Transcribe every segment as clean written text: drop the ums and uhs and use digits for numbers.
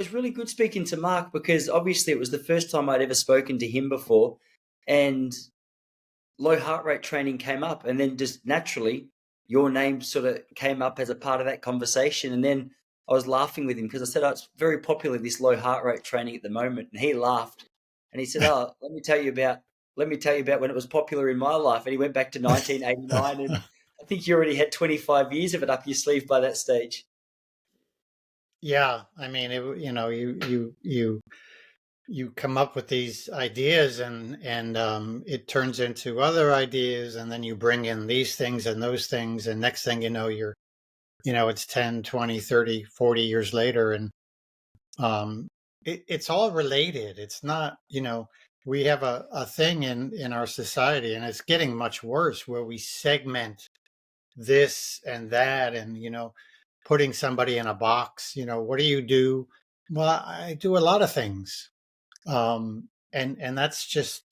was really good speaking to Mark because obviously it was the first time I'd ever spoken to him before, and low heart rate training came up, and then just naturally your name sort of came up as a part of that conversation. And then I was laughing with him because I said, "Oh, it's very popular, this low heart rate training at the moment," and he laughed and he said, "Oh, let me tell you about when it was popular in my life." And he went back to 1989, and I think you already had 25 years of it up your sleeve by that stage. Yeah, I mean, you come up with these ideas, and it turns into other ideas, and then you bring in these things and those things, and next thing you know, it's 10, 20, 30, 40 years later, and um, it's all related. It's not, we have a thing in our society, and it's getting much worse, where we segment this and that, and putting somebody in a box. What do you do? Well, I do a lot of things, and that's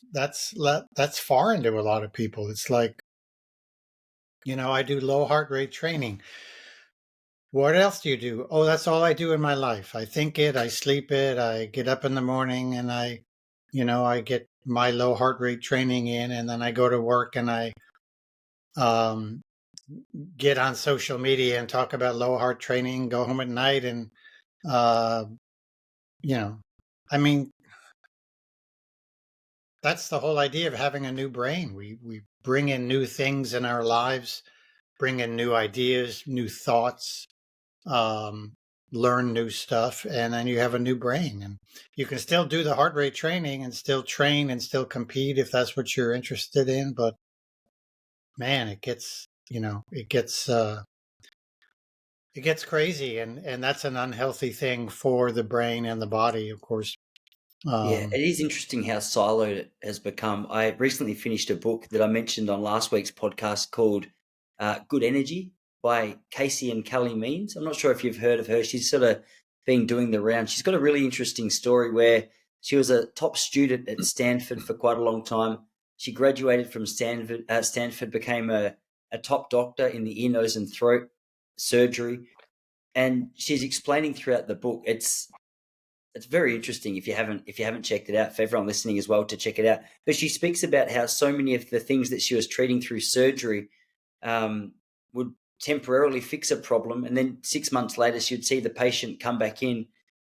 foreign to a lot of people. It's like, I do low heart rate training. What else do you do? Oh, that's all I do in my life. I think it, I sleep it, I get up in the morning, and I get my low heart rate training in, and then I go to work, and I um, get on social media and talk about low heart training, go home at night, and uh, you know, I mean, that's the whole idea of having a new brain. We bring in new things in our lives, bring in new ideas, new thoughts, um, learn new stuff, and then you have a new brain. And you can still do the heart rate training and still train and still compete if that's what you're interested in. But man, it gets crazy, and that's an unhealthy thing for the brain and the body, of course. Yeah, Um, it is interesting how siloed it has become. I recently finished a book that I mentioned on last week's podcast called Good Energy by Casey and Kelly Means. I'm not sure if you've heard of her. She's sort of been doing the round. She's got a really interesting story where she was a top student at Stanford for quite a long time. She graduated from Stanford, became a top doctor in the ear, nose, and throat surgery. And she's explaining throughout the book, it's very interesting if you haven't checked it out, for everyone listening as well to check it out. But she speaks about how so many of the things that she was treating through surgery would temporarily fix a problem, and then 6 months later she'd see the patient come back in.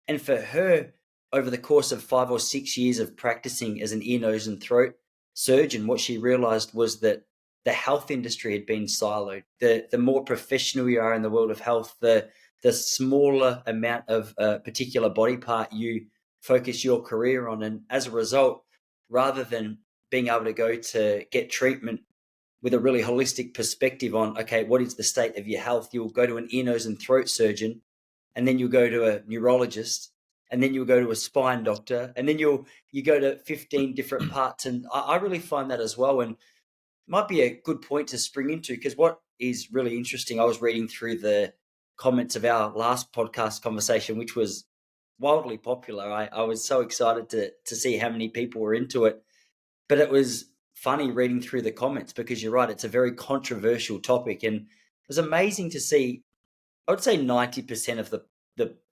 And for her, over the course of 5 or 6 years of practicing as an ear, nose, and throat surgeon, what she realized was that the health industry had been siloed. The more professional you are in the world of health, the smaller amount of a particular body part you focus your career on. And as a result, rather than being able to go to get treatment with a really holistic perspective on, okay, what is the state of your health, you'll go to an ear, nose, and throat surgeon, and then you'll go to a neurologist, and then you'll go to a spine doctor, and then you go to 15 different parts. And I really find that as well. And might be a good point to spring into, because what is really interesting, I was reading through the comments of our last podcast conversation, which was wildly popular. I was so excited to see how many people were into it. But it was funny reading through the comments because you're right, it's a very controversial topic. And it was amazing to see, I would say 90% of the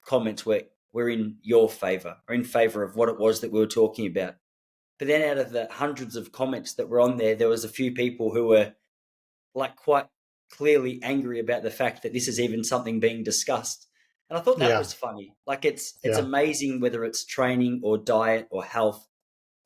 comments were in your favor, or in favor of what it was that we were talking about. But then out of the hundreds of comments that were on there, there was a few people who were like quite clearly angry about the fact that this is even something being discussed. And I thought that yeah, was funny. Like it's yeah. amazing, whether it's training or diet or health,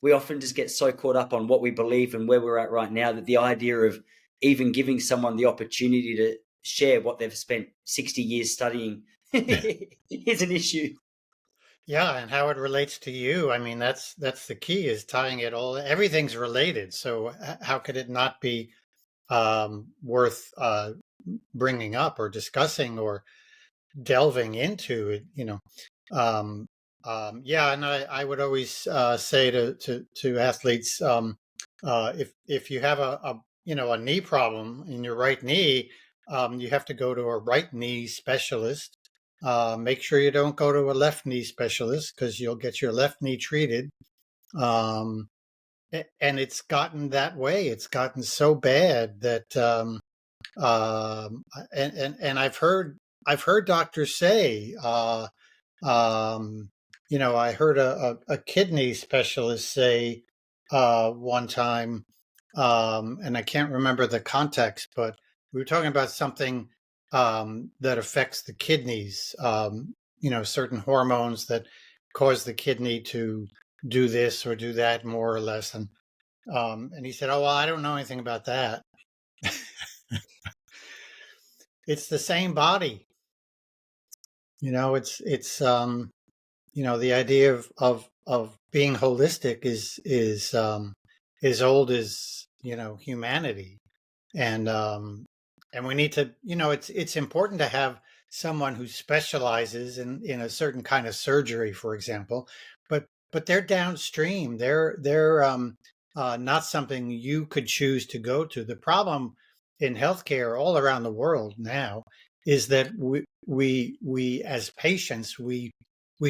we often just get so caught up on what we believe and where we're at right now, that the idea of even giving someone the opportunity to share what they've spent 60 years studying is an issue. Yeah, and how it relates to you. I mean, that's the key, is tying it all. Everything's related. So how could it not be worth bringing up or discussing or delving into it? Yeah, and I would always say to athletes, if you have a knee problem in your right knee, you have to go to a right knee specialist. Make sure you don't go to a left knee specialist, because you'll get your left knee treated. Um, and it's gotten that way. It's gotten so bad that and I've heard doctors say, Um, I heard a kidney specialist say one time, and I can't remember the context, but we were talking about something that affects the kidneys. Certain hormones that cause the kidney to do this or do that more or less, and he said, "Oh well, I don't know anything about that. It's the same body. It's the idea of being holistic is as old as humanity, and we need to it's important to have someone who specializes in a certain kind of surgery, for example, but they're downstream. They're not something you could choose to go to. The problem in healthcare all around the world now is that we as patients we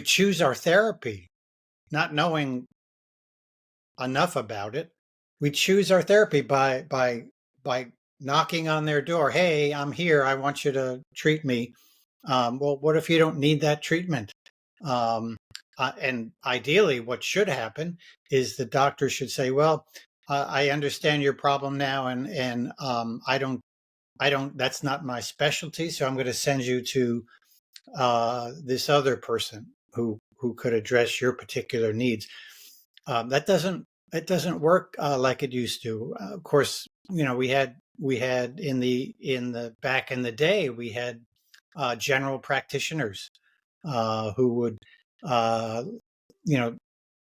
choose our therapy not knowing enough about it. We choose our therapy by knocking on their door. Hey, I'm here. I want you to treat me. Well, what if you don't need that treatment? Um, and ideally, what should happen is the doctor should say, "Well, I understand your problem now, and I don't. That's not my specialty, so I'm going to send you to this other person who could address your particular needs." That doesn't work like it used to. Of course, we had in the back in the day we had general practitioners who would uh, you know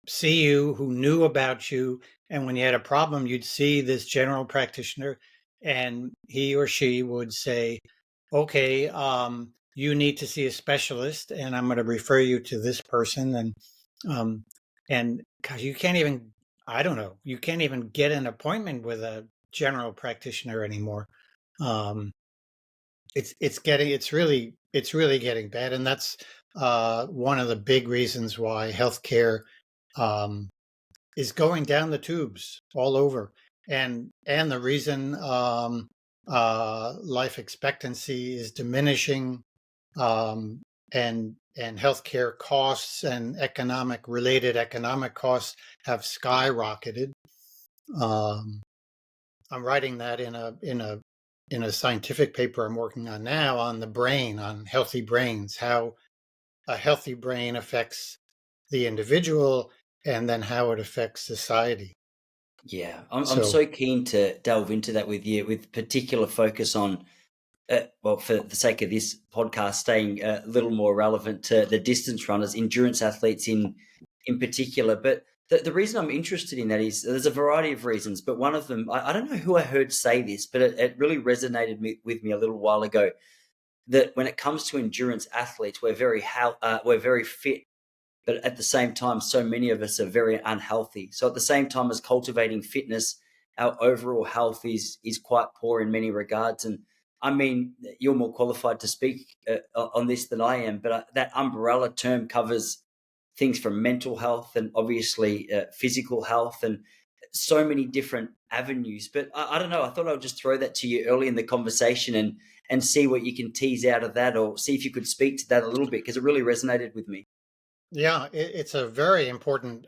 see you, who knew about you, and when you had a problem, you'd see this general practitioner, and he or she would say, "Okay, you need to see a specialist, and I'm going to refer you to this person." Um, and gosh, you can't even, I don't know, you can't even get an appointment with a general practitioner anymore. Um, it's really getting bad, and that's one of the big reasons why healthcare um, is going down the tubes all over, and the reason life expectancy is diminishing, um, and healthcare costs and economic costs have skyrocketed. Um, I'm writing that in a scientific paper I'm working on now on the brain, on healthy brains, how a healthy brain affects the individual and then how it affects society. Yeah, I'm So, so keen to delve into that with you, with particular focus on, well, for the sake of this podcast, staying a little more relevant to the distance runners, endurance athletes in particular. But the reason I'm interested in that is there's a variety of reasons, but one of them, I don't know who I heard say this, but it really resonated with me a little while ago. That when it comes to endurance athletes, we're very fit, but at the same time, so many of us are very unhealthy. So at the same time as cultivating fitness, our overall health is quite poor in many regards. And I mean, you're more qualified to speak on this than I am, but that umbrella term covers things from mental health and obviously physical health and so many different avenues. But I don't know. I thought I would just throw that to you early in the conversation and see what you can tease out of that, or see if you could speak to that a little bit, because it really resonated with me. yeah, it's a very important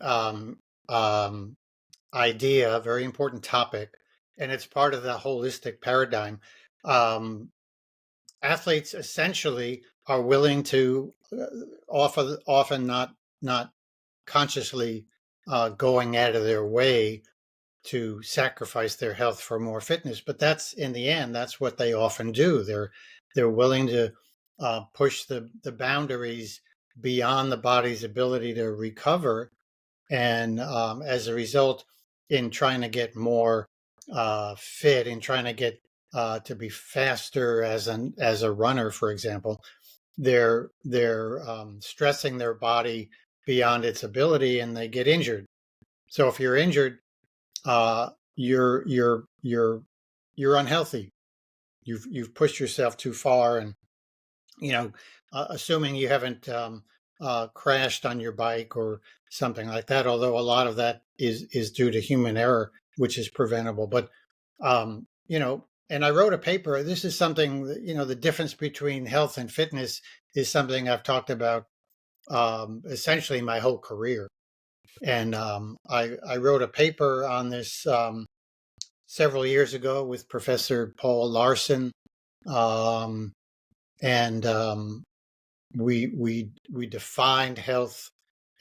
idea, a very important topic, and it's part of the holistic paradigm. Um, Athletes essentially are willing to often not consciously going out of their way to sacrifice their health for more fitness, but that's in the end that's what they often do. They're willing to push the boundaries beyond the body's ability to recover, and as a result, in trying to get more fit, in trying to get to be faster as a runner, for example, they're stressing their body beyond its ability, and they get injured. So if you're injured, uh, you're unhealthy. You've pushed yourself too far, and assuming you haven't crashed on your bike or something like that. Although a lot of that is due to human error, which is preventable. But and I wrote a paper. This is something that, the difference between health and fitness is something I've talked about essentially my whole career. And I wrote a paper on this several years ago with Professor Paul Larson, um, and we defined health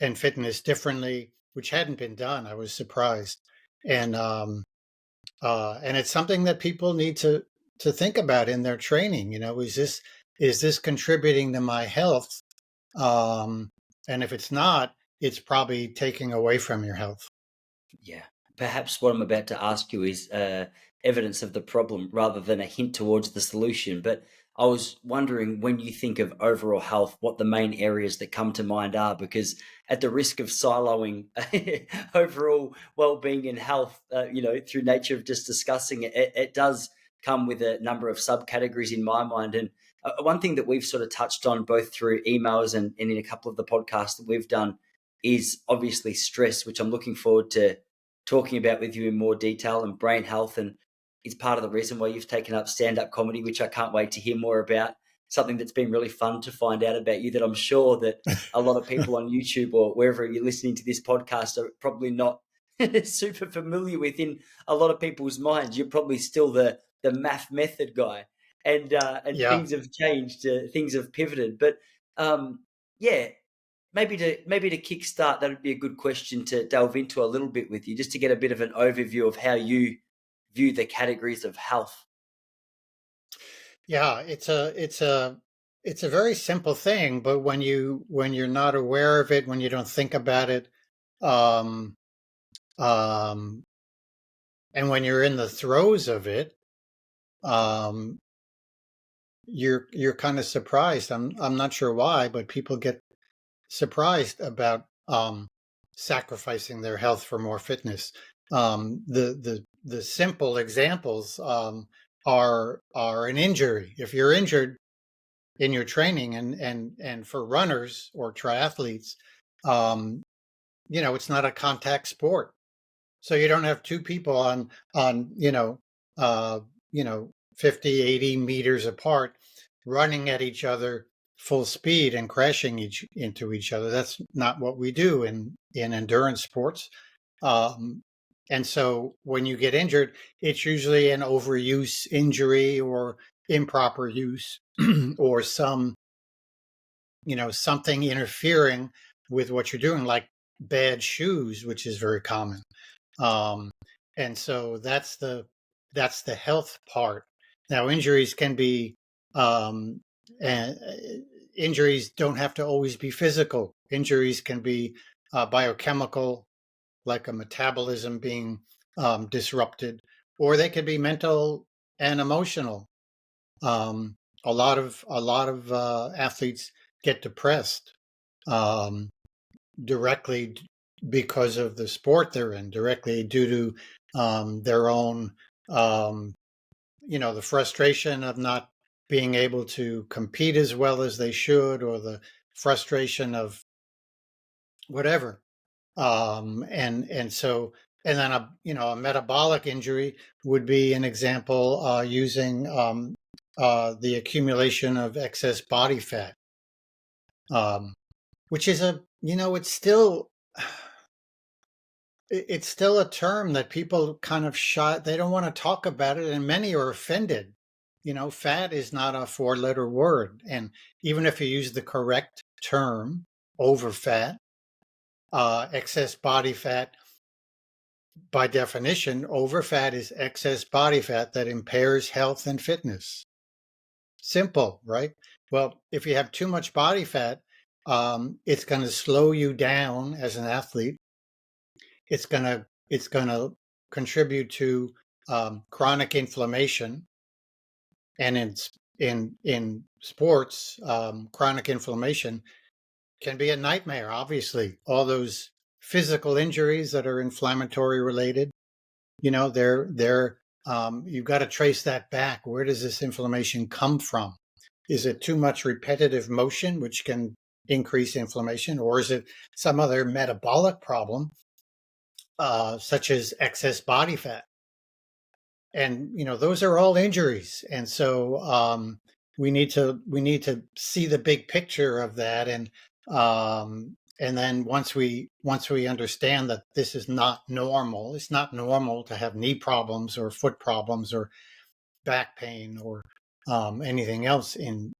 and fitness differently, which hadn't been done. I was surprised, and and it's something that people need to think about in their training. You know, is this contributing to my health? Um, and if it's not, it's probably taking away from your health. Yeah. Perhaps what I'm about to ask you is evidence of the problem rather than a hint towards the solution. But I was wondering, when you think of overall health, what the main areas that come to mind are, because at the risk of siloing overall well-being and health, through nature of just discussing it, it does come with a number of subcategories in my mind. And one thing that we've sort of touched on both through emails and in a couple of the podcasts that we've done is obviously stress, which I'm looking forward to talking about with you in more detail, and brain health. And it's part of the reason why you've taken up stand up comedy, which I can't wait to hear more about. Something that's been really fun to find out about you, that I'm sure that a lot of people on YouTube or wherever you're listening to this podcast are probably not super familiar with. In a lot of people's minds, you're probably still the math method guy, and Yeah. things have changed, things have pivoted. But yeah, maybe to kickstart, that would be a good question to delve into a little bit with you, just to get a bit of an overview of how you view the categories of health. Yeah, it's a very simple thing, but when you're not aware of it, when you don't think about it, um, um, and when you're in the throes of it, um, you're kind of surprised. I'm not sure why, but people get surprised about sacrificing their health for more fitness. The simple examples are an injury. If you're injured in your training, and for runners or triathletes, um, you know, it's not a contact sport, so you don't have two people on uh, 50-80 meters apart running at each other full speed and crashing into each other. That's not what we do in endurance sports. um, and so when you get injured, it's usually an overuse injury or improper use or something interfering with what you're doing, like bad shoes, which is very common. um, and so that's the health part. Now, injuries can be and injuries don't have to always be physical. Injuries can be biochemical, like a metabolism being disrupted, or they could be mental and emotional. um, a lot of athletes get depressed um, directly because of the sport they're in, directly due to their own, um, the frustration of not being able to compete as well as they should, or the frustration of whatever. And so, and then a metabolic injury would be an example, using the accumulation of excess body fat, um, which is it's still a term that people kind of shy. They don't want to talk about it, and many are offended. Fat is not a four-letter word, and even if you use the correct term, over fat, excess body fat, by definition, over fat is excess body fat that impairs health and fitness. Simple, right? Well, if you have too much body fat, it's going to slow you down as an athlete. It's going to contribute to chronic inflammation, and in sports, chronic inflammation can be a nightmare. Obviously, all those physical injuries that are inflammatory related, they're you've got to trace that back. Where does this inflammation come from? Is it too much repetitive motion, which can increase inflammation, or is it some other metabolic problem, such as excess body fat? And those are all injuries, and so we need to see the big picture of that. And And then once we understand that this is not normal, it's not normal to have knee problems or foot problems or back pain or anything else in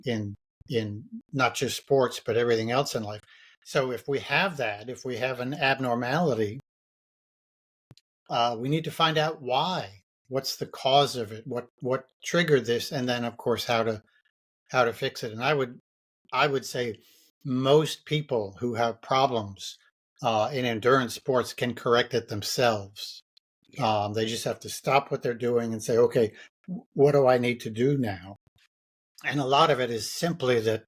not just sports but everything else in life. So if we have that, if we have an abnormality, we need to find out why. What's the cause of it? What triggered this? And then, of course, how to fix it. And I would say most people who have problems in endurance sports can correct it themselves. Yeah. They just have to stop what they're doing and say, okay, what do I need to do now? And a lot of it is simply that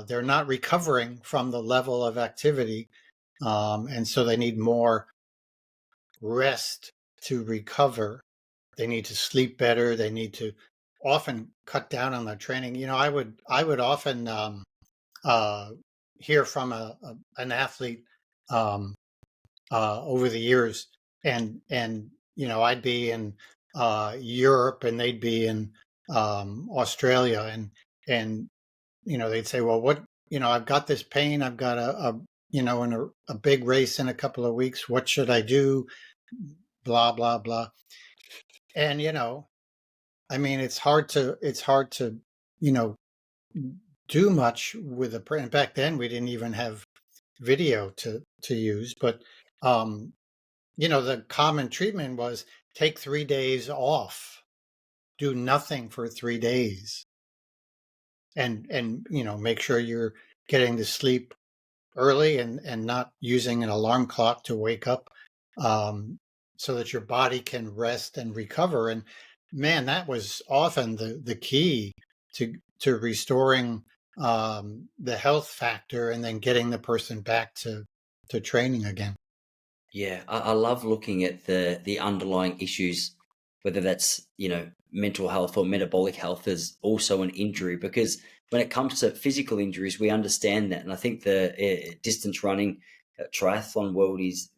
they're not recovering from the level of activity. And so they need more rest to recover. They need to sleep better. They need to often cut down on their training. I would often uh, hear from an athlete um, over the years, and I'd be in Europe and they'd be in Australia, and they'd say, well, what I've got this pain, I've got in a big race in a couple of weeks. What should I do? Blah blah blah. And I mean, it's hard to you know do much with a print. Back then, we didn't even have video to use, but um, the common treatment was take 3 days off, do nothing for 3 days, and make sure you're getting to sleep early and not using an alarm clock to wake up, um, so that your body can rest and recover. And man, that was often the key to restoring the health factor and then getting the person back to training again. Yeah, I love looking at the underlying issues, whether that's mental health or metabolic health, as also an injury. Because when it comes to physical injuries, we understand that, and I think the distance running triathlon world is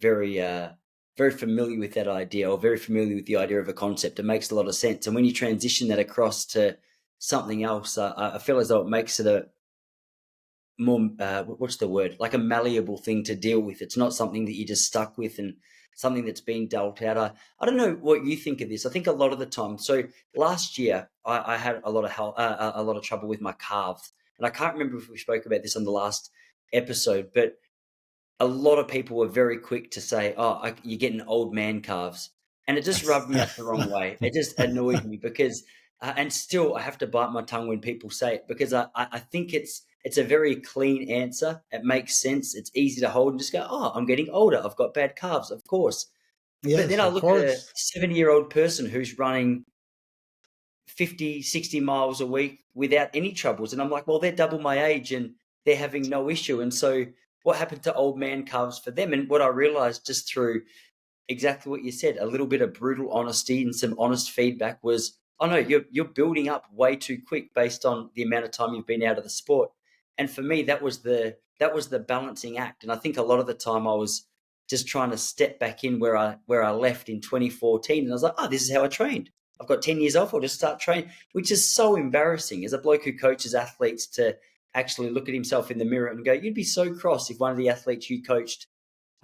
very very familiar with that idea, or very familiar with the idea of a concept. It makes a lot of sense, and when you transition that across to something else, I feel as though it makes it a more what's the word, like a malleable thing to deal with. It's not something that you're just stuck with and something that's been dealt out. I don't know what you think of this. I think a lot of the time, so last year I had a lot of a lot of trouble with my calves, and I can't remember if we spoke about this on the last episode, but a lot of people were very quick to say, "Oh, you're getting old man calves," and it just rubbed me up the wrong way. It just annoyed me because, and still, I have to bite my tongue when people say it, because I think it's a very clean answer. It makes sense. It's easy to hold and just go, "Oh, I'm getting older. I've got bad calves, of course." But then Yes, I of look at a course. 70-year-old person who's running 50, 60 miles a week without any troubles. And I'm like, well, they're double my age and they're having no issue. And so what happened to old man calves for them? And what I realized just through exactly what you said, a little bit of brutal honesty and some honest feedback was, oh no, you're building up way too quick based on the amount of time you've been out of the sport. And for me, that was the balancing act. And I think a lot of the time I was just trying to step back in where I left in 2014. And I was like, oh, this is how I trained. I've got 10 years off, I'll just start training, which is so embarrassing as a bloke who coaches athletes to actually look at himself in the mirror and go, you'd be so cross if one of the athletes you coached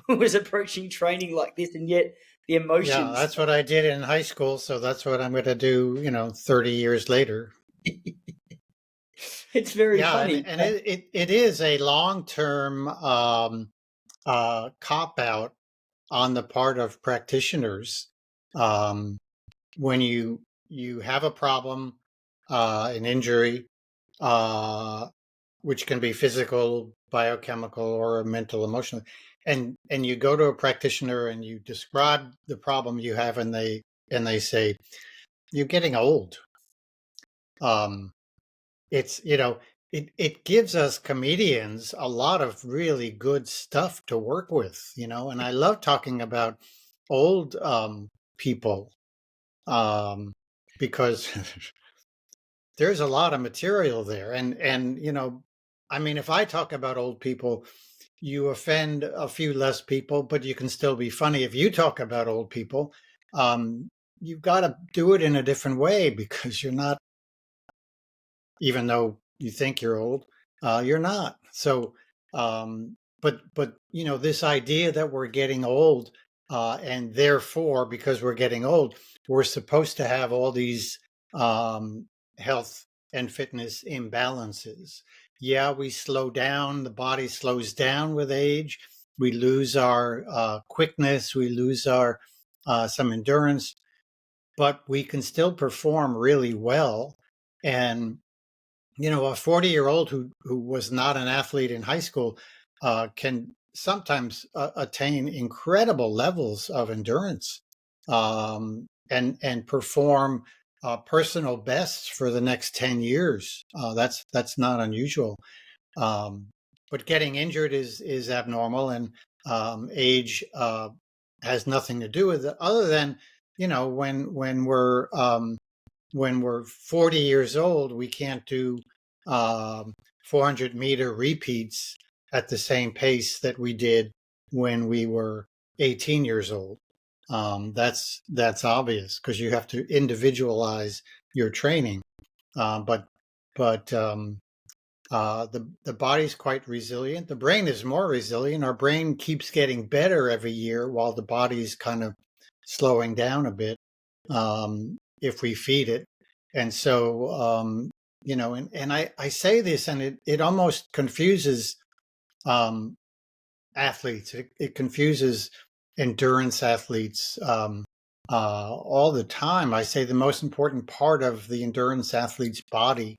was approaching training like this, and yet the Yeah, emotions. that's what I did in high school, so that's what I'm going to do, 30 years later. It's very Yeah, and, funny. and it is a long-term cop out on the part of practitioners. Um, when you have a problem, an injury, uh, which can be physical, biochemical, or mental, emotional, and you go to a practitioner and you describe the problem you have, and they say you're getting old. Um, it's it gives us comedians a lot of really good stuff to work with, and I love talking about old people, um, because there's a lot of material there. And I mean, if I talk about old people, you offend a few less people, but you can still be funny. If you talk about old people, you've got to do it in a different way, because you're not, even though you think you're old, you're not. So, but this idea that we're getting old, and therefore, because we're getting old, we're supposed to have all these health and fitness imbalances. Yeah, we slow down. The body slows down with age. We lose our quickness. We lose our some endurance, but we can still perform really well. And a 40-year-old who was not an athlete in high school can sometimes attain incredible levels of endurance, and perform personal bests for the next 10 years. That's not unusual. Um, but getting injured is abnormal, and age has nothing to do with it, other than when we're 40 years old, we can't do 400-meter repeats at the same pace that we did when we were 18 years old. That's obvious, because you have to individualize your training. But the body's quite resilient. The brain is more resilient. Our brain keeps getting better every year, while the body's kind of slowing down a bit, if we feed it. And so, and I say this, and it almost confuses um, athletes. It confuses endurance athletes all the time. I say the most important part of the endurance athlete's body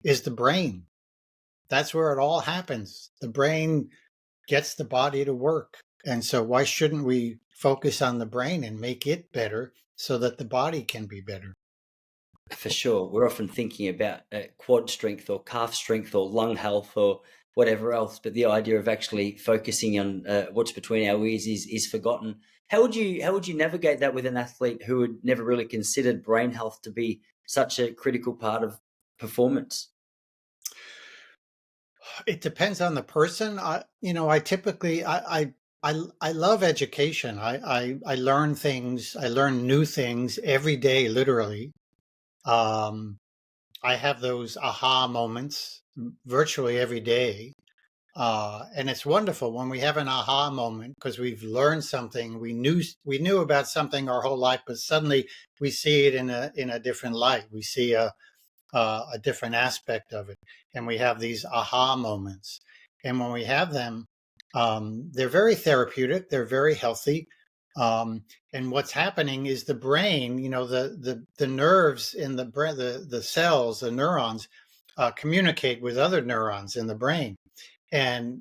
is the brain. That's where it all happens. The brain gets the body to work. And so why shouldn't we focus on the brain and make it better so that the body can be better? For sure. We're often thinking about quad strength or calf strength or lung health or whatever else, but the idea of actually focusing on what's between our ears is forgotten. How would you navigate that with an athlete who had never really considered brain health to be such a critical part of performance? It depends on the person. I typically I love education. I learn things. I learn new things every day, literally. Um, I have those aha moments virtually every day. And it's wonderful when we have an aha moment, because we've learned something. We knew about something our whole life, but suddenly we see it in a different light. We see a different aspect of it, and we have these aha moments. And when we have them, they're very therapeutic. They're very healthy. And what's happening is the brain, the nerves in the brain, the cells, the neurons, communicate with other neurons in the brain. And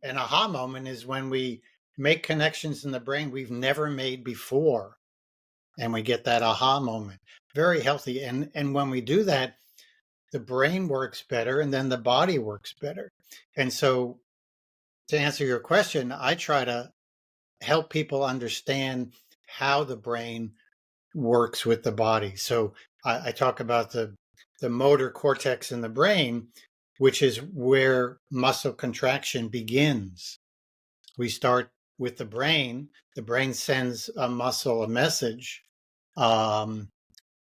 an aha moment is when we make connections in the brain we've never made before, and we get that aha moment. Very healthy. And when we do that, the brain works better, and then the body works better. And so, to answer your question, I try to help people understand how the brain works with the body. So I talk about the motor cortex in the brain, which is where muscle contraction begins. We start with the brain. The brain sends a muscle a message, um,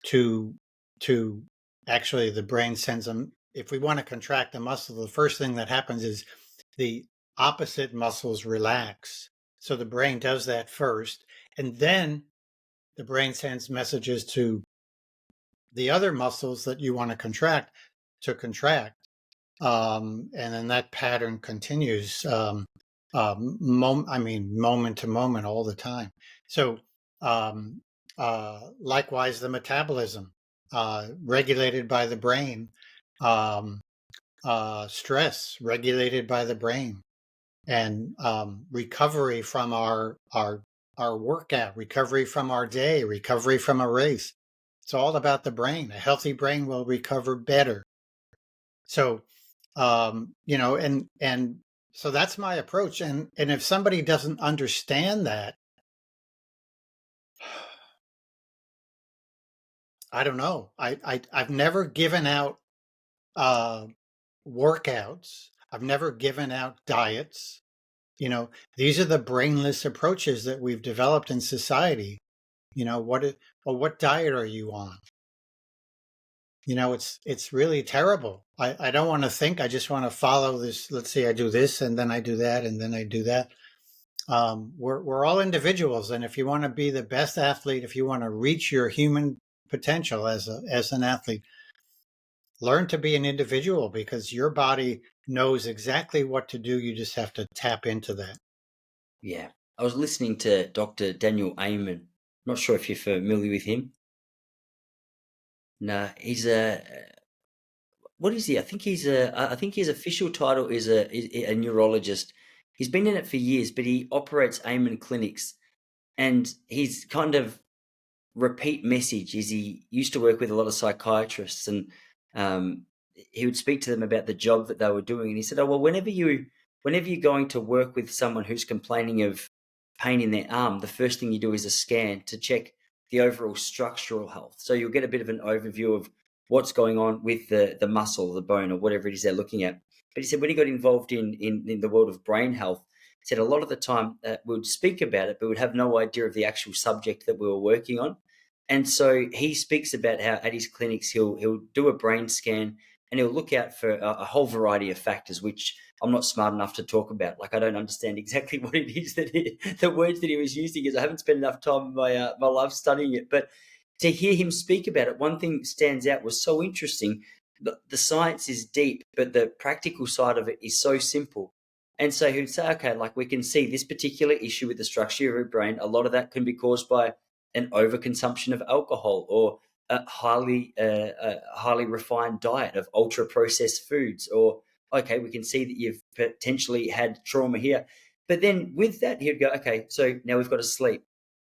to to actually, the brain sends them. If we want to contract a muscle, the first thing that happens is the opposite muscles relax. So the brain does that first, and then the brain sends messages to the other muscles that you want to contract and then that pattern continues, moment to moment, all the time. So, um, likewise, the metabolism, regulated by the brain, um, stress regulated by the brain, and recovery from our workout, recovery from our day, recovery from a race. It's all about the brain. A healthy brain will recover better. So, and so that's my approach. And if somebody doesn't understand that, I don't know. I've never given out uh, workouts. I've never given out diets. These are the brainless approaches that we've developed in society. What diet are you on? It's really terrible. I don't want to think. I just want to follow this. Let's say I do this, and then I do that, and then I do that. We're all individuals, and if you want to be the best athlete, if you want to reach your human potential as an athlete, learn to be an individual, because your body knows exactly what to do. You just have to tap into that. Yeah. I was listening to Dr. Daniel Amen. Not sure if you're familiar with him. No, he's a what is he? I think his official title is a neurologist. He's been in it for years, but he operates Amen clinics, and he's kind of repeat message is he used to work with a lot of psychiatrists, and um, he would speak to them about the job that they were doing, and he said, "Oh well, whenever you're going to work with someone who's complaining of pain in their arm, the first thing you do is a scan to check the overall structural health. So you'll get a bit of an overview of what's going on with the muscle, the bone, or whatever it is they're looking at." But he said when he got involved in the world of brain health, he said a lot of the time we would speak about it, but we'd have no idea of the actual subject that we were working on. And so he speaks about how at his clinics he'll do a brain scan, and he'll look out for a whole variety of factors, which I'm not smart enough to talk about. Like I don't understand exactly what it is the words that he was using, because I haven't spent enough time in my life studying it. But to hear him speak about it, one thing stands out was so interesting. The science is deep, but the practical side of it is so simple. And so he would say, okay, like we can see this particular issue with the structure of your brain. A lot of that can be caused by an overconsumption of alcohol, or a highly refined diet of ultra processed foods, or okay, we can see that you've potentially had trauma here. But then with that, he'd go, okay, so now we've got to sleep.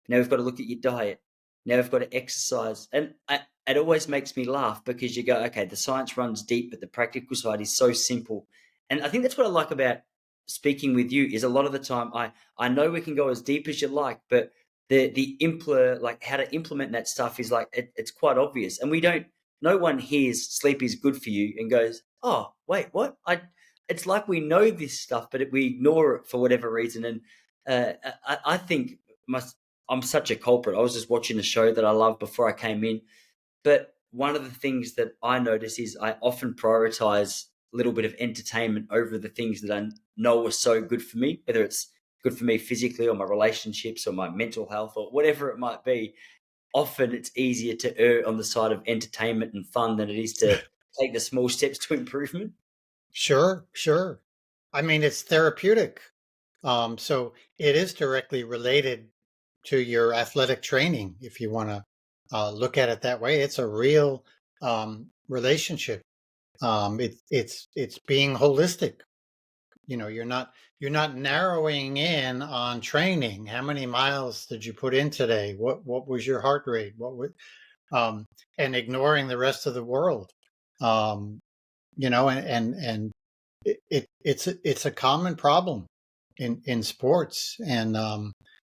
Now we've got to look at your diet. Now we've got to exercise. And it always makes me laugh, because you go, okay, the science runs deep, but the practical side is so simple. And I think that's what I like about speaking with you, is a lot of the time I know we can go as deep as you like, but like how to implement that stuff is like it's quite obvious, and we don't. No one hears sleep is good for you and goes, "Oh, wait, what?" It's like we know this stuff, but we ignore it for whatever reason. And I think I'm such a culprit. I was just watching a show that I love before I came in, but one of the things that I notice is I often prioritize a little bit of entertainment over the things that I know are so good for me, whether it's good for me physically or my relationships or my mental health or whatever it might be. Often it's easier to err on the side of entertainment and fun than it is to take the small steps to improvement. Sure, sure. I mean, it's therapeutic. So it is directly related to your athletic training. If you want to look at it that way, it's a real relationship. It's being holistic. You're not narrowing in on training. How many miles did you put in today? What was your heart rate? Um, and ignoring the rest of the world. Um, and it's a common problem in sports, and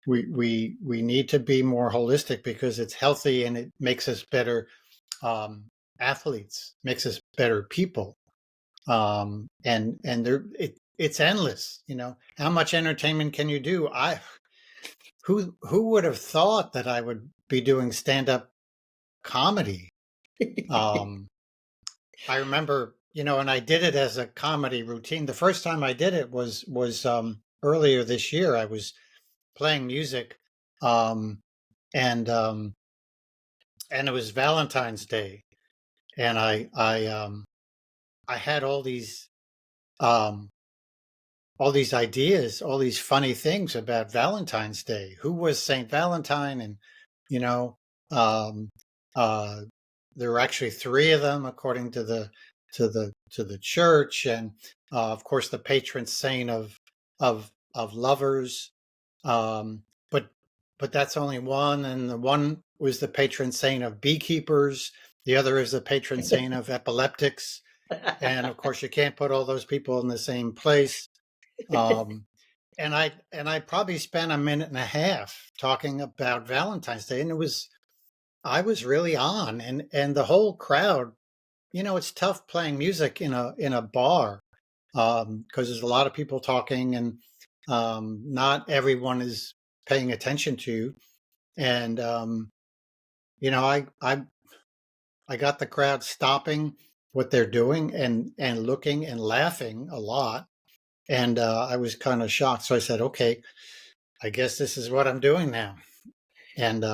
we need to be more holistic, because it's healthy and it makes us better athletes, makes us better people. And it's endless. How much entertainment can you do? Who would have thought that I would be doing stand up comedy? Um, I remember, and I did it as a comedy routine. The first time I did it was earlier this year. I was playing music, um, and and it was Valentine's Day, and I had um, all these ideas, all these funny things about Valentine's Day. Who was Saint Valentine? And you know, um, uh, there were actually three of them according to the church, and of course the patron saint of lovers. Um, but that's only one, and the one was the patron saint of beekeepers. The other is the patron saint of epileptics, and of course you can't put all those people in the same place. Um, and I probably spent a minute and a half talking about Valentine's Day, and I was really on, and the whole crowd. It's tough playing music in a bar, because there's a lot of people talking, and not everyone is paying attention to you. And you know, I I got the crowd stopping what they're doing and looking and laughing a lot. And I was kind of shocked. So I said, okay, I guess this is what I'm doing now. And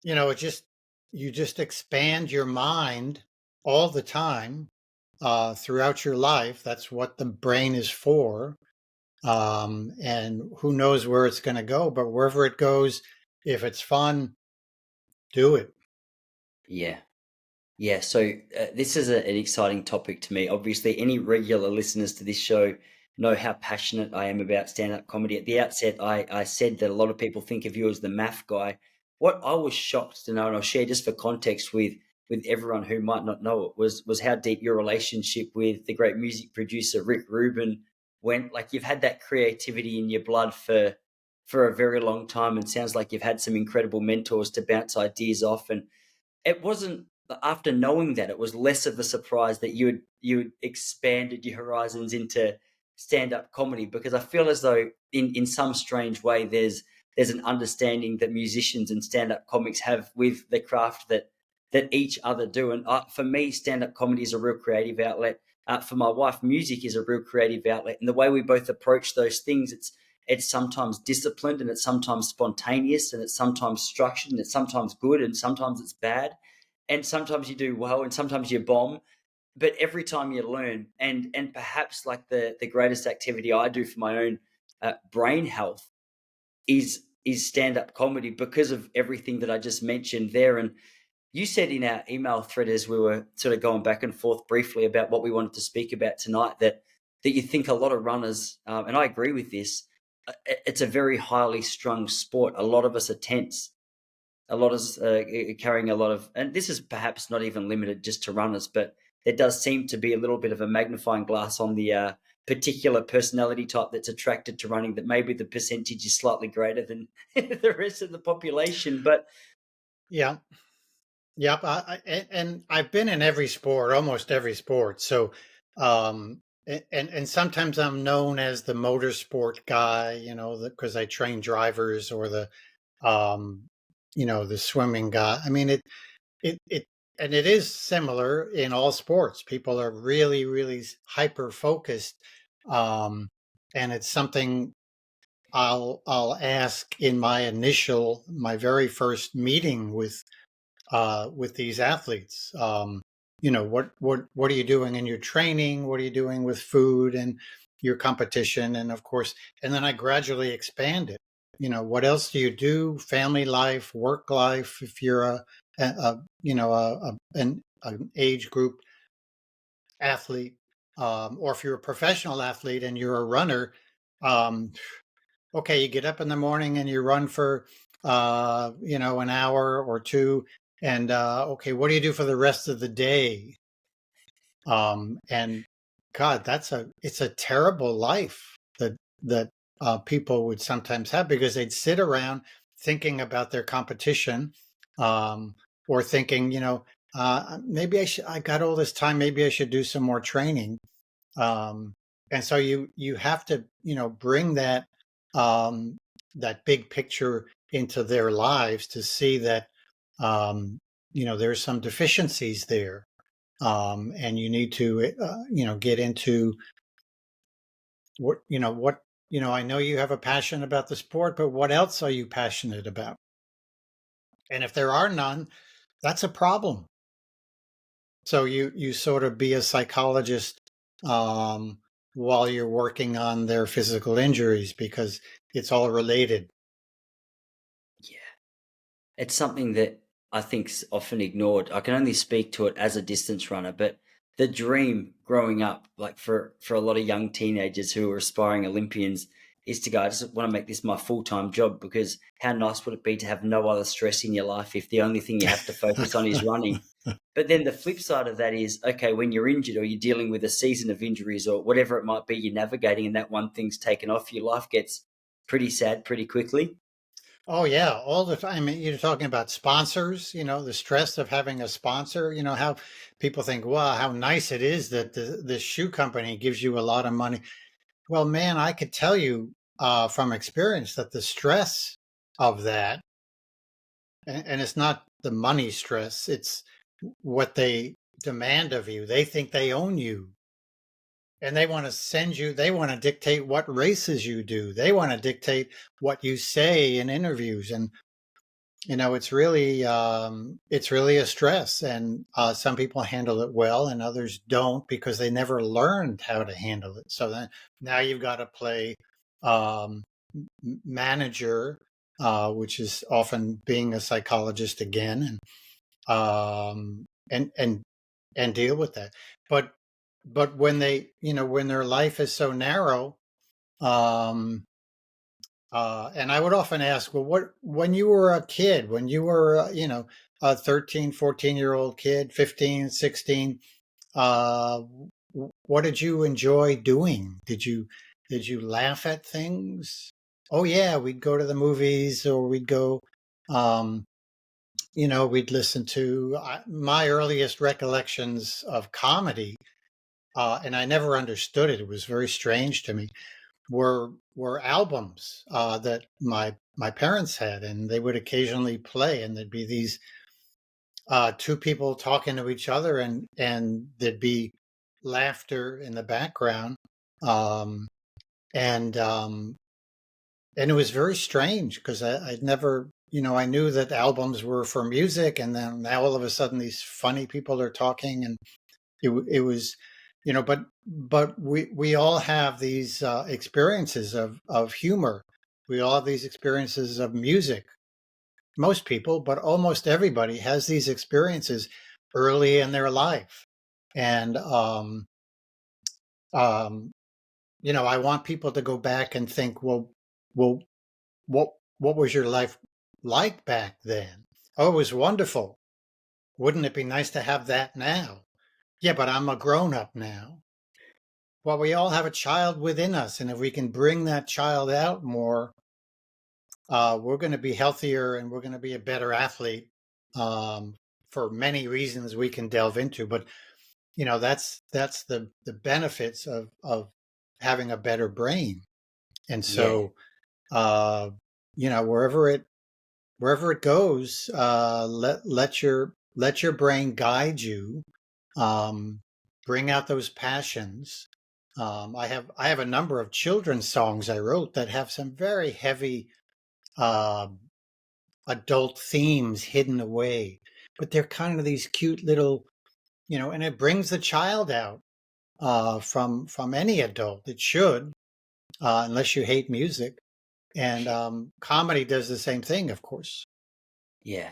it just you just expand your mind all the time throughout your life. That's what the brain is for. And who knows where it's going to go, but wherever it goes, if it's fun, do it. Yeah. Yeah, so this is an exciting topic to me. Obviously, any regular listeners to this show know how passionate I am about stand-up comedy. At the outset, I said that a lot of people think of you as the math guy. What I was shocked to know, and I'll share just for context with everyone who might not know it, was how deep your relationship with the great music producer Rick Rubin went. Like you've had that creativity in your blood for a very long time, and sounds like you've had some incredible mentors to bounce ideas off. And it wasn't after knowing that, it was less of a surprise that you had expanded your horizons into stand-up comedy, because I feel as though in some strange way there's an understanding that musicians and stand-up comics have with the craft that each other do. And for me, stand-up comedy is a real creative outlet. For my wife, music is a real creative outlet. And the way we both approach those things, it's sometimes disciplined and it's sometimes spontaneous and it's sometimes structured and it's sometimes good and sometimes it's bad and sometimes you do well and sometimes you bomb, but every time you learn. And perhaps like the greatest activity I do for my own brain health is stand up comedy because of everything that I just mentioned there. And you said in our email thread, as we were sort of going back and forth briefly about what we wanted to speak about tonight, that you think a lot of runners, and I agree with this, it's a very highly strung sport. A lot of us are tense. A lot of us carrying a lot of, and this is perhaps not even limited just to runners, but there does seem to be a little bit of a magnifying glass on the particular personality type that's attracted to running, that maybe the percentage is slightly greater than the rest of the population. But Yeah. Yep. And I've been in every sport, almost every sport. So, and sometimes I'm known as the motorsport guy, because I train drivers, or um, the swimming guy. I mean, and it is similar in all sports. People are really, really hyper focused. Um, and it's something I'll ask in my very first meeting with these athletes. What are you doing in your training? What are you doing with food and your competition? And of course, and then I gradually expand it. What else do you do? Family life, work life. If you're an age group athlete, or if you're a professional athlete and you're a runner, um, okay, you get up in the morning and you run for an hour or two, and okay, what do you do for the rest of the day? And God, it's a terrible life that people would sometimes have, because they'd sit around thinking about their competition, um, or thinking, maybe I got all this time, maybe I should do some more training. um, and so you have to bring um, that big picture into their lives to see that um, there's some deficiencies there, and you need to get into what I know you have a passion about the sport, but what else are you passionate about? And if there are none, that's a problem. So you sort of be a psychologist um, while you're working on their physical injuries, because it's all related. yeah, it's something that I think's often ignored. I can only speak to it as a distance runner, but the dream growing up, like for a lot of young teenagers who are aspiring Olympians, is to go, I just want to make this my full-time job, because how nice would it be to have no other stress in your life if the only thing you have to focus on is running? But then the flip side of that is, okay, when you're injured or you're dealing with a season of injuries or whatever it might be you're navigating, and that one thing's taken off, your life gets pretty sad pretty quickly. Oh yeah, all the time. I mean, you're talking about sponsors, the stress of having a sponsor, how people think, wow, how nice it is that the shoe company gives you a lot of money. Well, man, I could tell you from experience that the stress of that, and it's not the money stress. It's what they demand of you. They think they own you, and they want to send you. They want to dictate what races you do. They want to dictate what you say in interviews, and it's really a stress. And some people handle it well, and others don't because they never learned how to handle it. So then now you've got to play um, manager, which is often being a psychologist again, um, and and and deal with that. But when when their life is so narrow, um, and I would often ask, well, when you were a kid, when you were, a 13, 14-year-old kid, 15, 16, uh, what did you enjoy doing? Did you laugh at things? Oh yeah, we'd go to the movies, or we'd go, um, we'd listen to my earliest recollections of comedy, and I never understood it. It was very strange to me. Were albums that my parents had, and they would occasionally play, and there'd be these two people talking to each other, and there'd be laughter in the background, um, and um, and it was very strange because I'd never, I knew that albums were for music, and then now all of a sudden these funny people are talking, and it was, but we all have these experiences of humor. We all have these experiences of music. Most people, but almost everybody has these experiences early in their life. And um, I want people to go back and think, well, what was your life like back then? Oh, it was wonderful. Wouldn't it be nice to have that now? Yeah, but I'm a grown up now. Well, we all have a child within us, and if we can bring that child out more, we're going to be healthier, and we're going to be a better athlete, um, for many reasons we can delve into. But that's the benefits of having a better brain. And Yeah, so, uh, wherever it goes, let your brain guide you. Um, bring out those passions. I have a number of children's songs I wrote that have some very heavy uh, adult themes hidden away, but they're kind of these cute little, and it brings the child out from any adult. It should, unless you hate music. And comedy does the same thing, of course. yeah.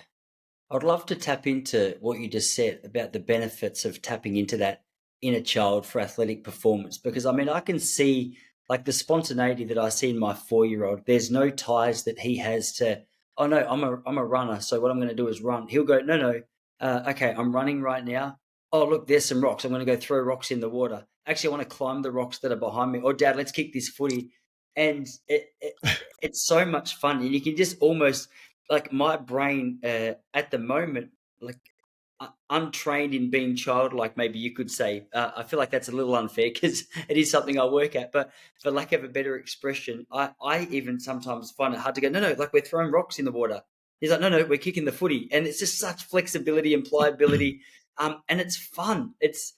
I'd love to tap into what you just said about the benefits of tapping into that inner child for athletic performance. Because I mean, I can see like the spontaneity that I see in my 4-year-old. There's no ties that he has to, oh no, I'm a runner. So what I'm going to do is run. He'll go, no, no. Okay, I'm running right now. Oh, look, there's some rocks. I'm going to go throw rocks in the water. Actually, I want to climb the rocks that are behind me. Or dad, let's kick this footy. And it's so much fun. And you can just almost, like my brain at the moment, like untrained in being childlike, maybe you could say. I feel like that's a little unfair because it is something I work at. But for lack of a better expression, I even sometimes find it hard to go, no, no, like we're throwing rocks in the water. He's like, no, no, we're kicking the footy. And it's just such flexibility and pliability. And it's fun. It's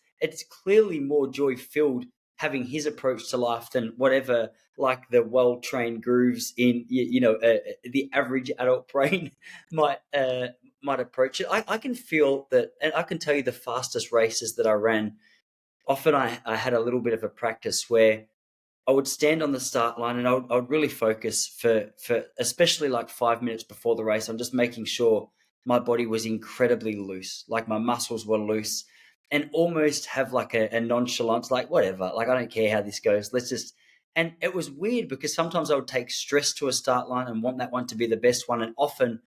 clearly more joy filled having his approach to life than whatever like the well-trained grooves in the average adult brain might might approach it. I can feel that, and I can tell you the fastest races that I ran. Often I had a little bit of a practice where I would stand on the start line and I would really focus for especially like 5 minutes before the race. I'm just making sure my body was incredibly loose, like my muscles were loose, and almost have like a nonchalance, like whatever, like I don't care how this goes. Let's just. And it was weird because sometimes I would take stress to a start line and want that one to be the best one, and often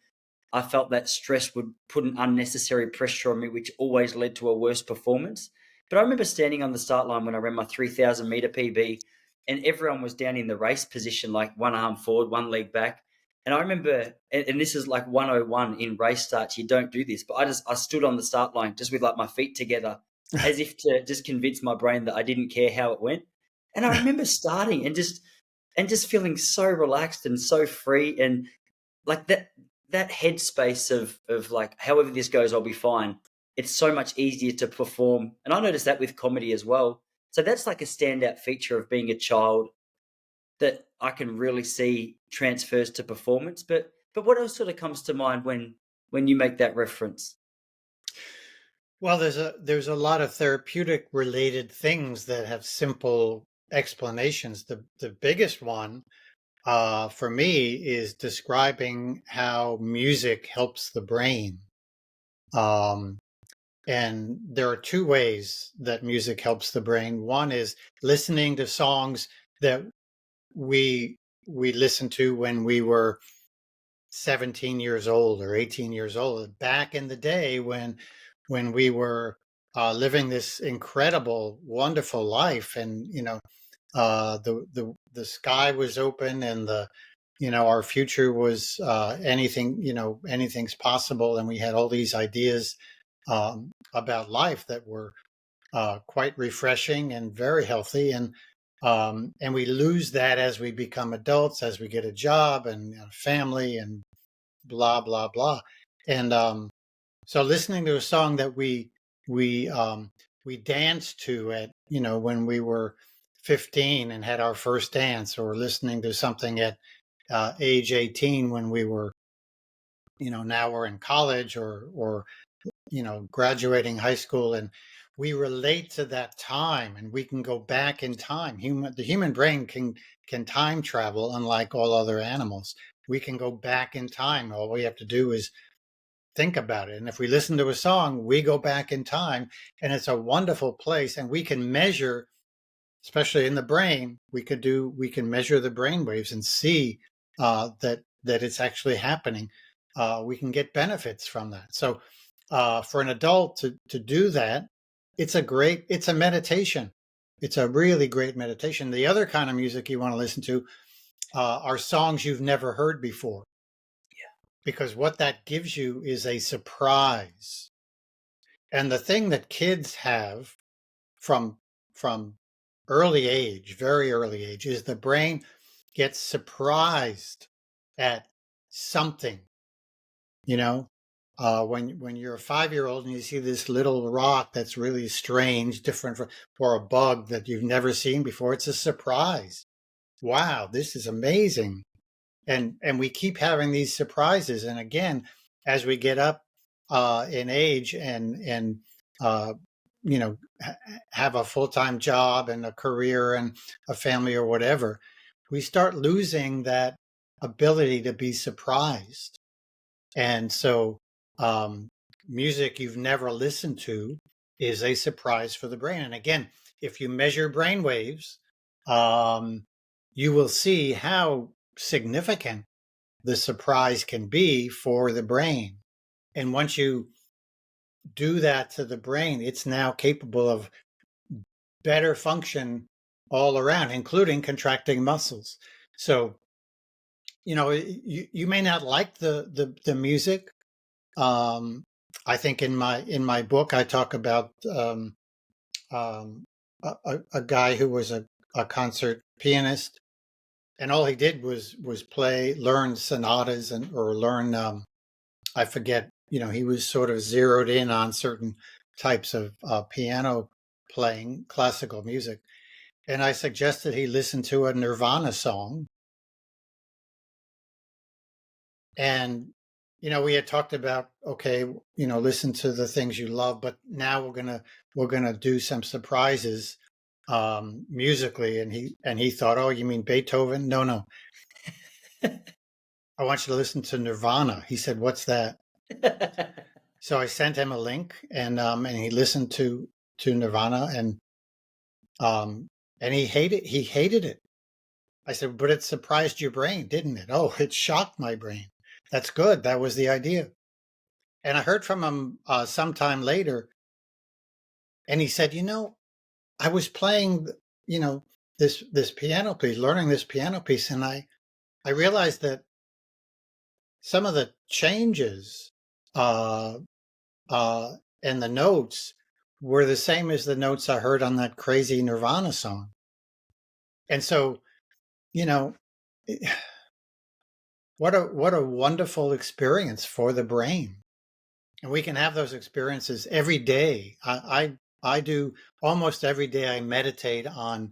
I felt that stress would put an unnecessary pressure on me, which always led to a worse performance. But I remember standing on the start line when I ran my 3,000 meter PB, and everyone was down in the race position, like one arm forward, one leg back. And I remember, and this is like 101 in race starts, you don't do this, but I stood on the start line just with like my feet together as if to just convince my brain that I didn't care how it went. And I remember starting and just feeling so relaxed and so free, and like that headspace of like, however this goes, I'll be fine. It's so much easier to perform, and I noticed that with comedy as well. So that's like a standout feature of being a child that I can really see transfers to performance. But what else sort of comes to mind when you make that reference? Well, there's a lot of therapeutic related things that have simple explanations. The biggest one for me is describing how music helps the brain. Um, and there are two ways that music helps the brain. One is listening to songs that we we listened to when we were 17 years old or 18 years old, back in the day when we were living this incredible, wonderful life, and the sky was open, and our future was anything, anything's possible, and we had all these ideas about life that were quite refreshing and very healthy, and we lose that as we become adults, as we get a job and a family and blah blah blah. And so listening to a song that we we danced to at when we were 15 and had our first dance, or listening to something at age 18 when we were now we're in college, or graduating high school, and we relate to that time, and we can go back in time. The human brain can time travel, unlike all other animals. We can go back in time. All we have to do is think about it. And if we listen to a song, we go back in time, and it's a wonderful place. And we can measure, especially in the brain, we can measure the brain waves and see that it's actually happening. We can get benefits from that. So for an adult to do that, it's a meditation. It's a really great meditation. The other kind of music you want to listen to are songs you've never heard before, because what that gives you is a surprise. And the thing that kids have from early age, very early age, is the brain gets surprised at something. When you're a 5-year-old and you see this little rock that's really strange, different or a bug that you've never seen before, it's a surprise. Wow, this is amazing. And we keep having these surprises. And again, as we get up in age and uh, have a full-time job and a career and a family or whatever, we start losing that ability to be surprised. And so music you've never listened to is a surprise for the brain. And again, if you measure brain waves, you will see how significant the surprise can be for the brain. And once you do that to the brain, it's now capable of better function all around, including contracting muscles. So, you may not like the music. I think in my book I talk about a guy who was a concert pianist, and all he did was learn sonatas or learn I forget. He was sort of zeroed in on certain types of piano playing, classical music. And I suggested he listen to a Nirvana song. And, we had talked about, okay, listen to the things you love, but now we're gonna do some surprises musically. And he thought, oh, you mean Beethoven? No, no. I want you to listen to Nirvana. He said, what's that? So I sent him a link, and he listened to Nirvana, and he hated it. I said, but it surprised your brain, didn't it? Oh, it shocked my brain. That's good. That was the idea. And I heard from him sometime later, and he said, I was playing, this piano piece, learning this piano piece, and I realized that some of the changes uh, uh, and the notes were the same as the notes I heard on that crazy Nirvana song. And so, you know, what a wonderful experience for the brain. And we can have those experiences every day. I do almost every day. I meditate on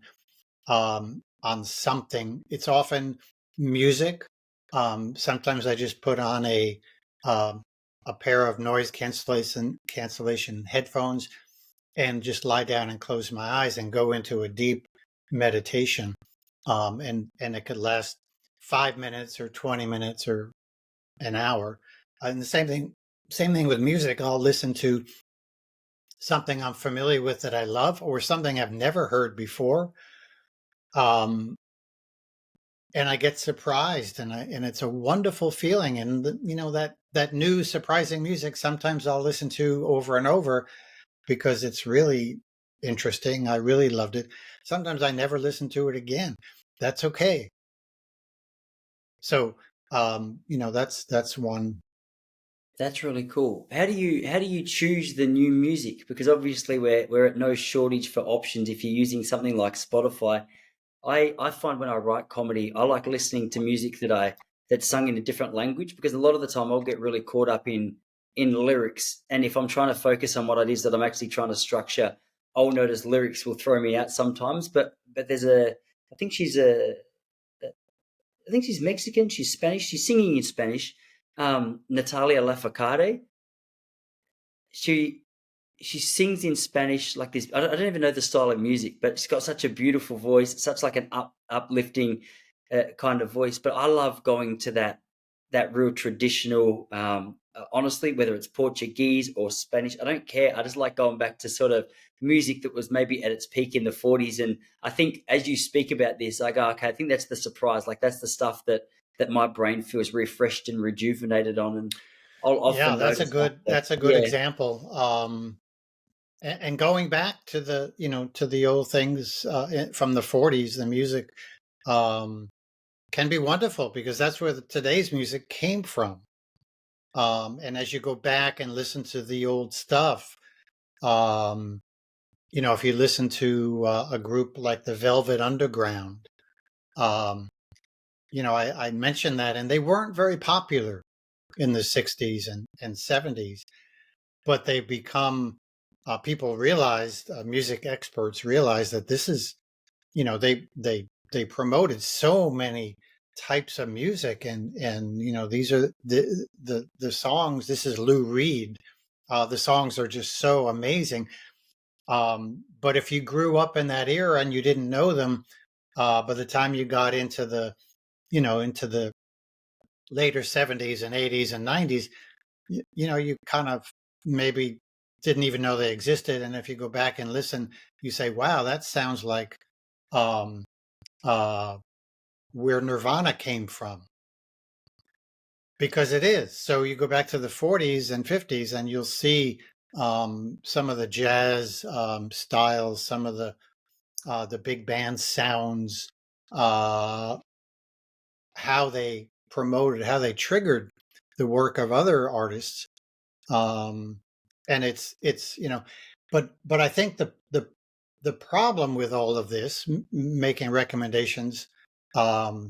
something. It's often music. Sometimes I just put on um, a pair of noise cancellation headphones and just lie down and close my eyes and go into a deep meditation. And it could last 5 minutes or 20 minutes or an hour. And the same thing with music. I'll listen to something I'm familiar with that I love, or something I've never heard before. Um, and I get surprised, and it's a wonderful feeling. And that new surprising music, sometimes I'll listen to over and over because it's really interesting. I really loved it. Sometimes I never listen to it again. That's okay. So that's one. That's really cool. How do you choose the new music? Because obviously we're at no shortage for options if you're using something like Spotify. I find when I write comedy, I like listening to music that's sung in a different language, because a lot of the time I'll get really caught up in lyrics, and if I'm trying to focus on what it is that I'm actually trying to structure, I'll notice lyrics will throw me out sometimes. But there's I think she's a I think she's Mexican, she's Spanish, she's singing in Spanish. Natalia Lafourcade. She she sings in Spanish like this. I don't even know the style of music, but she's got such a beautiful voice, such like an uplifting kind of voice. But I love going to that real traditional. Honestly, whether it's Portuguese or Spanish, I don't care. I just like going back to sort of music that was maybe at its peak in the '40s. And I think as you speak about this, I go, okay, I think that's the surprise. Like that's the stuff that my brain feels refreshed and rejuvenated on. And I'll Yeah, often notice after, that's a good yeah, example. And going back to the old things from the 40s, the music um, can be wonderful because that's where today's music came from. And as you go back and listen to the old stuff, um, if you listen to a group like the Velvet Underground, um, I mentioned that, and they weren't very popular in the 60s and 70s, but they become people realized, music experts realized that this is, they promoted so many types of music, and these are the songs. This is Lou Reed. The songs are just so amazing. But if you grew up in that era and you didn't know them, by the time you got into the later 70s and 80s and 90s, you kind of maybe didn't even know they existed. And if you go back and listen, you say, wow, that sounds like um, uh, where Nirvana came from, because it is. So you go back to the 40s and 50s and you'll see some of the jazz styles, some of the big band sounds, uh, how they promoted, how they triggered the work of other artists. um, and it's but I think the problem with all of this, making recommendations, um,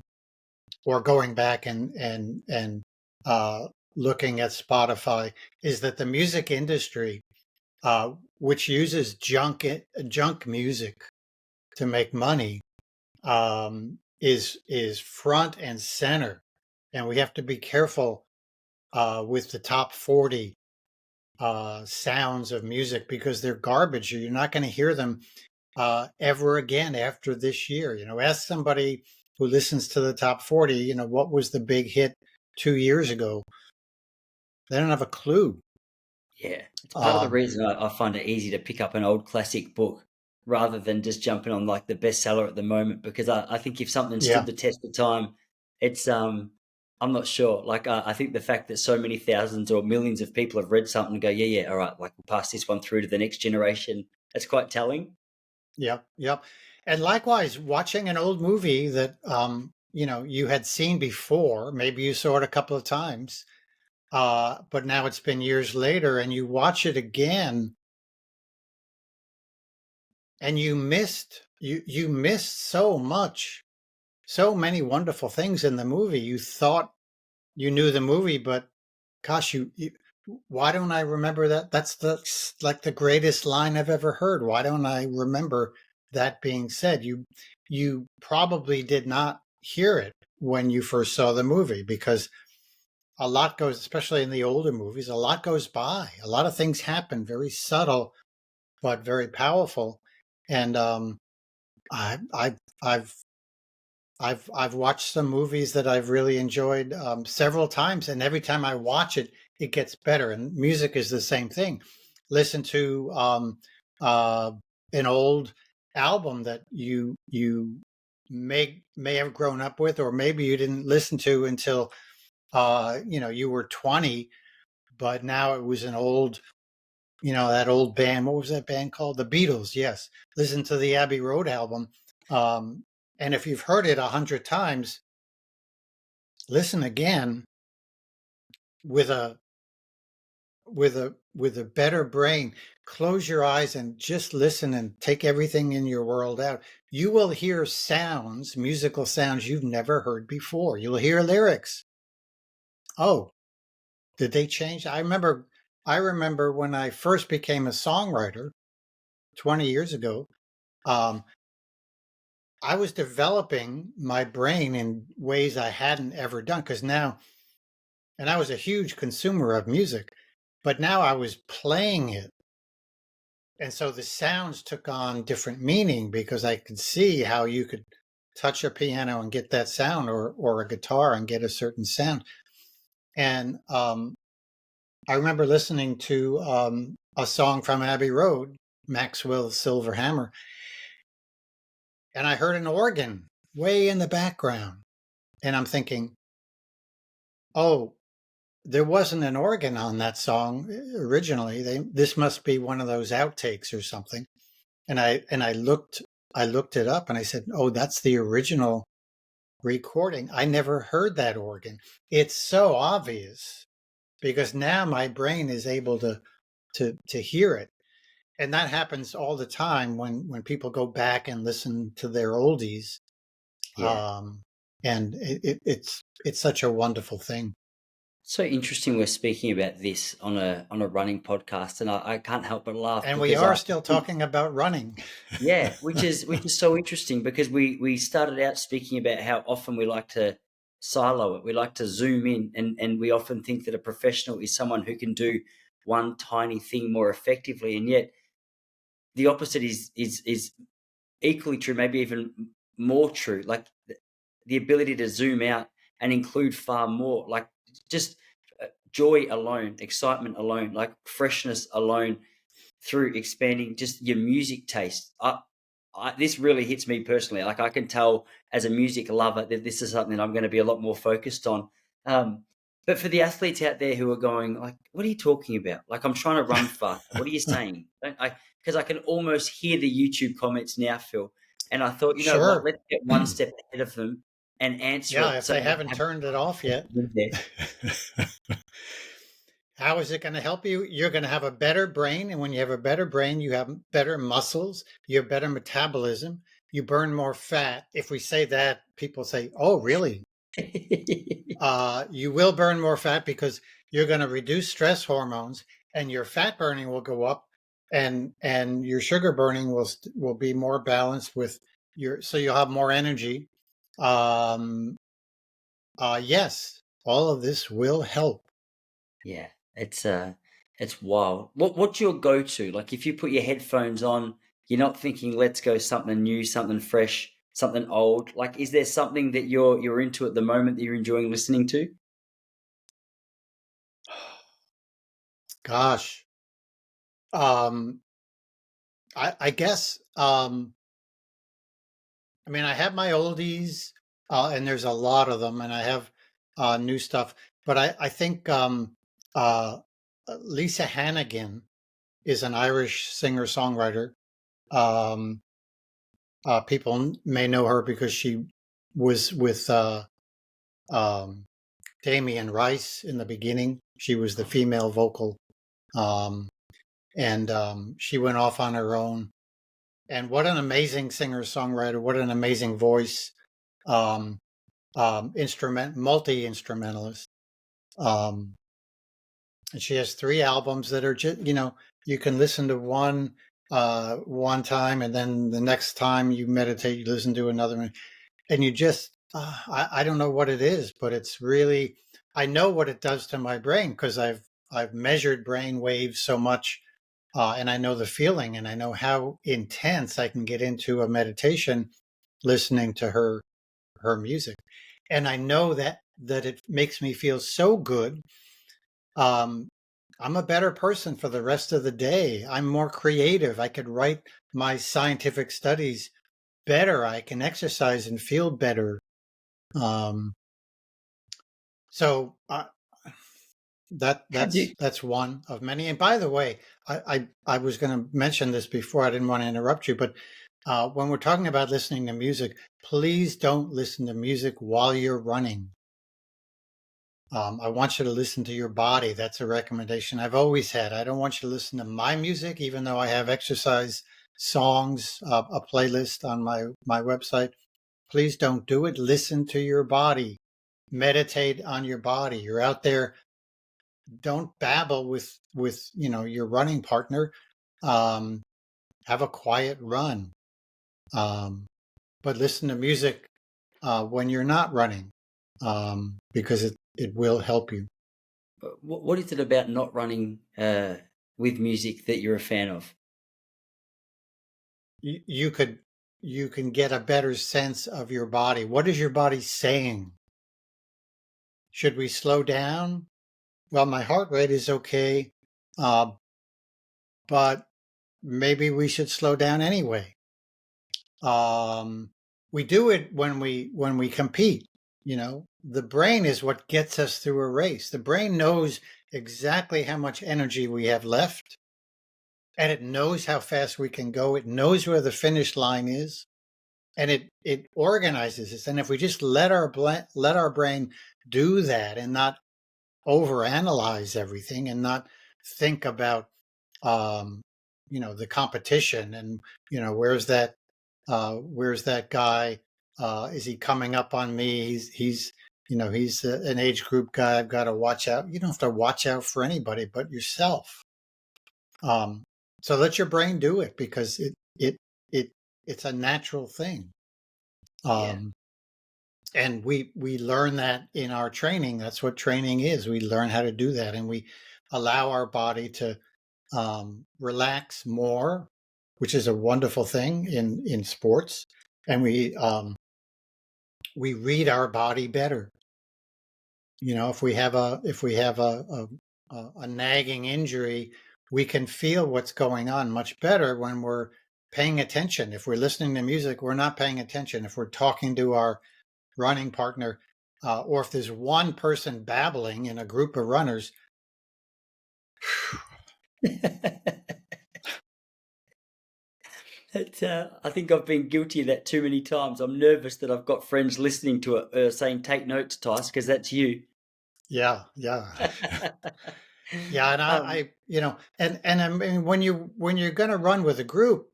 or going back and uh, looking at Spotify, is that the music industry, which uses junk music to make money, is front and center, and we have to be careful with the top 40 sounds of music, because they're garbage. You're not going to hear them ever again after this year. Ask somebody who listens to the top 40, what was the big hit 2 years ago? They don't have a clue. yeah, it's part of the Um, reason I find it easy to pick up an old classic book rather than just jumping on like the bestseller at the moment. Because I think if something stood yeah, the test of time, it's I'm not sure. Like I think the fact that so many thousands or millions of people have read something and go, yeah, yeah, all right, like we'll pass this one through to the next generation. That's quite telling. yep, yep. And likewise, watching an old movie that you had seen before, maybe you saw it a couple of times, but now it's been years later, and you watch it again, and you missed so much, so many wonderful things in the movie. You thought you knew the movie, but gosh, why don't I remember that? Like the greatest line I've ever heard. Why don't I remember that being said? You probably did not hear it when you first saw the movie, because a lot goes, especially in the older movies, a lot goes by. A lot of things happen, very subtle but very powerful. And I, I, I've I've watched some movies that I've really enjoyed several times, and every time I watch it, it gets better. And music is the same thing. Listen to uh, an old album that you may have grown up with, or maybe you didn't listen to until you were 20, but now it was an old, that old band. What was that band called? The Beatles. Yes, listen to the Abbey Road album. Um, and if you've heard it 100 times, listen again with a better brain. Close your eyes and just listen and take everything in your world out. You will hear sounds, musical sounds you've never heard before. You'll hear lyrics. Oh, did they change? I remember when I first became a songwriter 20 years ago. um, I was developing my brain in ways I hadn't ever done, because now, and I was a huge consumer of music, but now I was playing it. And so the sounds took on different meaning, because I could see how you could touch a piano and get that sound, or a guitar and get a certain sound. And I remember listening to a song from Abbey Road, Maxwell's Silver Hammer, and I heard an organ way in the background. And I'm thinking, oh, there wasn't an organ on that song originally. This must be one of those outtakes or something. And I looked it up, and I said, "Oh, that's the original recording. I never heard that organ." It's so obvious, because now my brain is able to hear it. And that happens all the time when people go back and listen to their oldies. Yeah. And it's such a wonderful thing. So interesting we're speaking about this on a running podcast, and I can't help but laugh And we because are I still think, talking about running. yeah, which is so interesting because we started out speaking about how often we like to silo it. We like to zoom in, and we often think that a professional is someone who can do one tiny thing more effectively, and yet the opposite is equally true, maybe even more true. Like the ability to zoom out and include far more, like just joy alone, excitement alone, like freshness alone, through expanding just your music taste. This really hits me personally. Like I can tell as a music lover that this is something I'm going to be a lot more focused on. But for the athletes out there who are going like, "What are you talking about? Like I'm trying to run fast. What are you saying?" Because I can almost hear the YouTube comments now, Phil. And I thought, you know what? Sure. Let's get one step ahead of them and answer Yeah, it if so they they don't haven't have turned it off yet. to in there. How is it going to help you? You're going to have a better brain. And when you have a better brain, you have better muscles, you have better metabolism, you burn more fat. If we say that, people say, "Oh, really?" You will burn more fat, because you're going to reduce stress hormones, and your fat burning will go up, and your sugar burning will be more balanced with so you'll have more energy. Um, yes, all of this will help. Yeah, it's wild. What's your go-to? Like if you put your headphones on, you're not thinking, let's go something new, something fresh, something old. Like is there something that you're into at the moment that you're enjoying listening to? Gosh, um, I guess. I mean, I have my oldies, and there's a lot of them, and I have new stuff. But I think uh, Lisa Hannigan is an Irish singer songwriter. Um, People may know her because she was with um, Damien Rice in the beginning. She was the female vocal, um, and she went off on her own. And what an amazing singer songwriter! What an amazing voice! Um, multi instrumentalist. Um, and she has 3 albums that are just, you can listen to one time, and then the next time you meditate, you listen to another one, and you just, I don't know what it is, but it's really, I know what it does to my brain because I've measured brain waves so much, and I know the feeling, and I know how intense I can get into a meditation listening to her music, and I know that it makes me feel so good. um, I'm a better person for the rest of the day. I'm more creative. I could write my scientific studies better. I can exercise and feel better. Um, so that Have you? that's one of many. And by the way, I was going to mention this before. I didn't want to interrupt you, but when we're talking about listening to music, please don't listen to music while you're running. I want you to listen to your body. That's a recommendation I've always had. I don't want you to listen to my music, even though I have exercise songs, a playlist on my website. Please don't do it. Listen to your body. Meditate on your body. You're out there. Don't babble with your running partner. Um, have a quiet run. Um, but listen to music when you're not running, because it will help you. What is it about not running with music that you're a fan of? You could you can get a better sense of your body. What is your body saying? Should we slow down? Well, my heart rate is okay, uh, but maybe we should slow down anyway. We do it when we compete. The brain is what gets us through a race. The brain knows exactly how much energy we have left, and it knows how fast we can go. It knows where the finish line is, and it organizes us. And if we just let our brain do that and not overanalyze everything and not think about um, the competition, and where's that guy, is he coming up on me? He's an age group guy. I've got to watch out. You don't have to watch out for anybody but yourself. um, so let your brain do it, because it it's a natural thing. Yeah, um, and we learn that in our training. That's what training is. We learn how to do that, and we allow our body to relax more, which is a wonderful thing in sports. And we read our body better. If we have a nagging injury, we can feel what's going on much better when we're paying attention. If we're listening to music, we're not paying attention. If we're talking to our running partner, or if there's one person babbling in a group of runners. I think I've been guilty of that too many times. I'm nervous that I've got friends listening to it, saying, "Take notes, Tice," because that's you. Yeah, yeah. Yeah, and um, and I mean, when you're going to run with a group,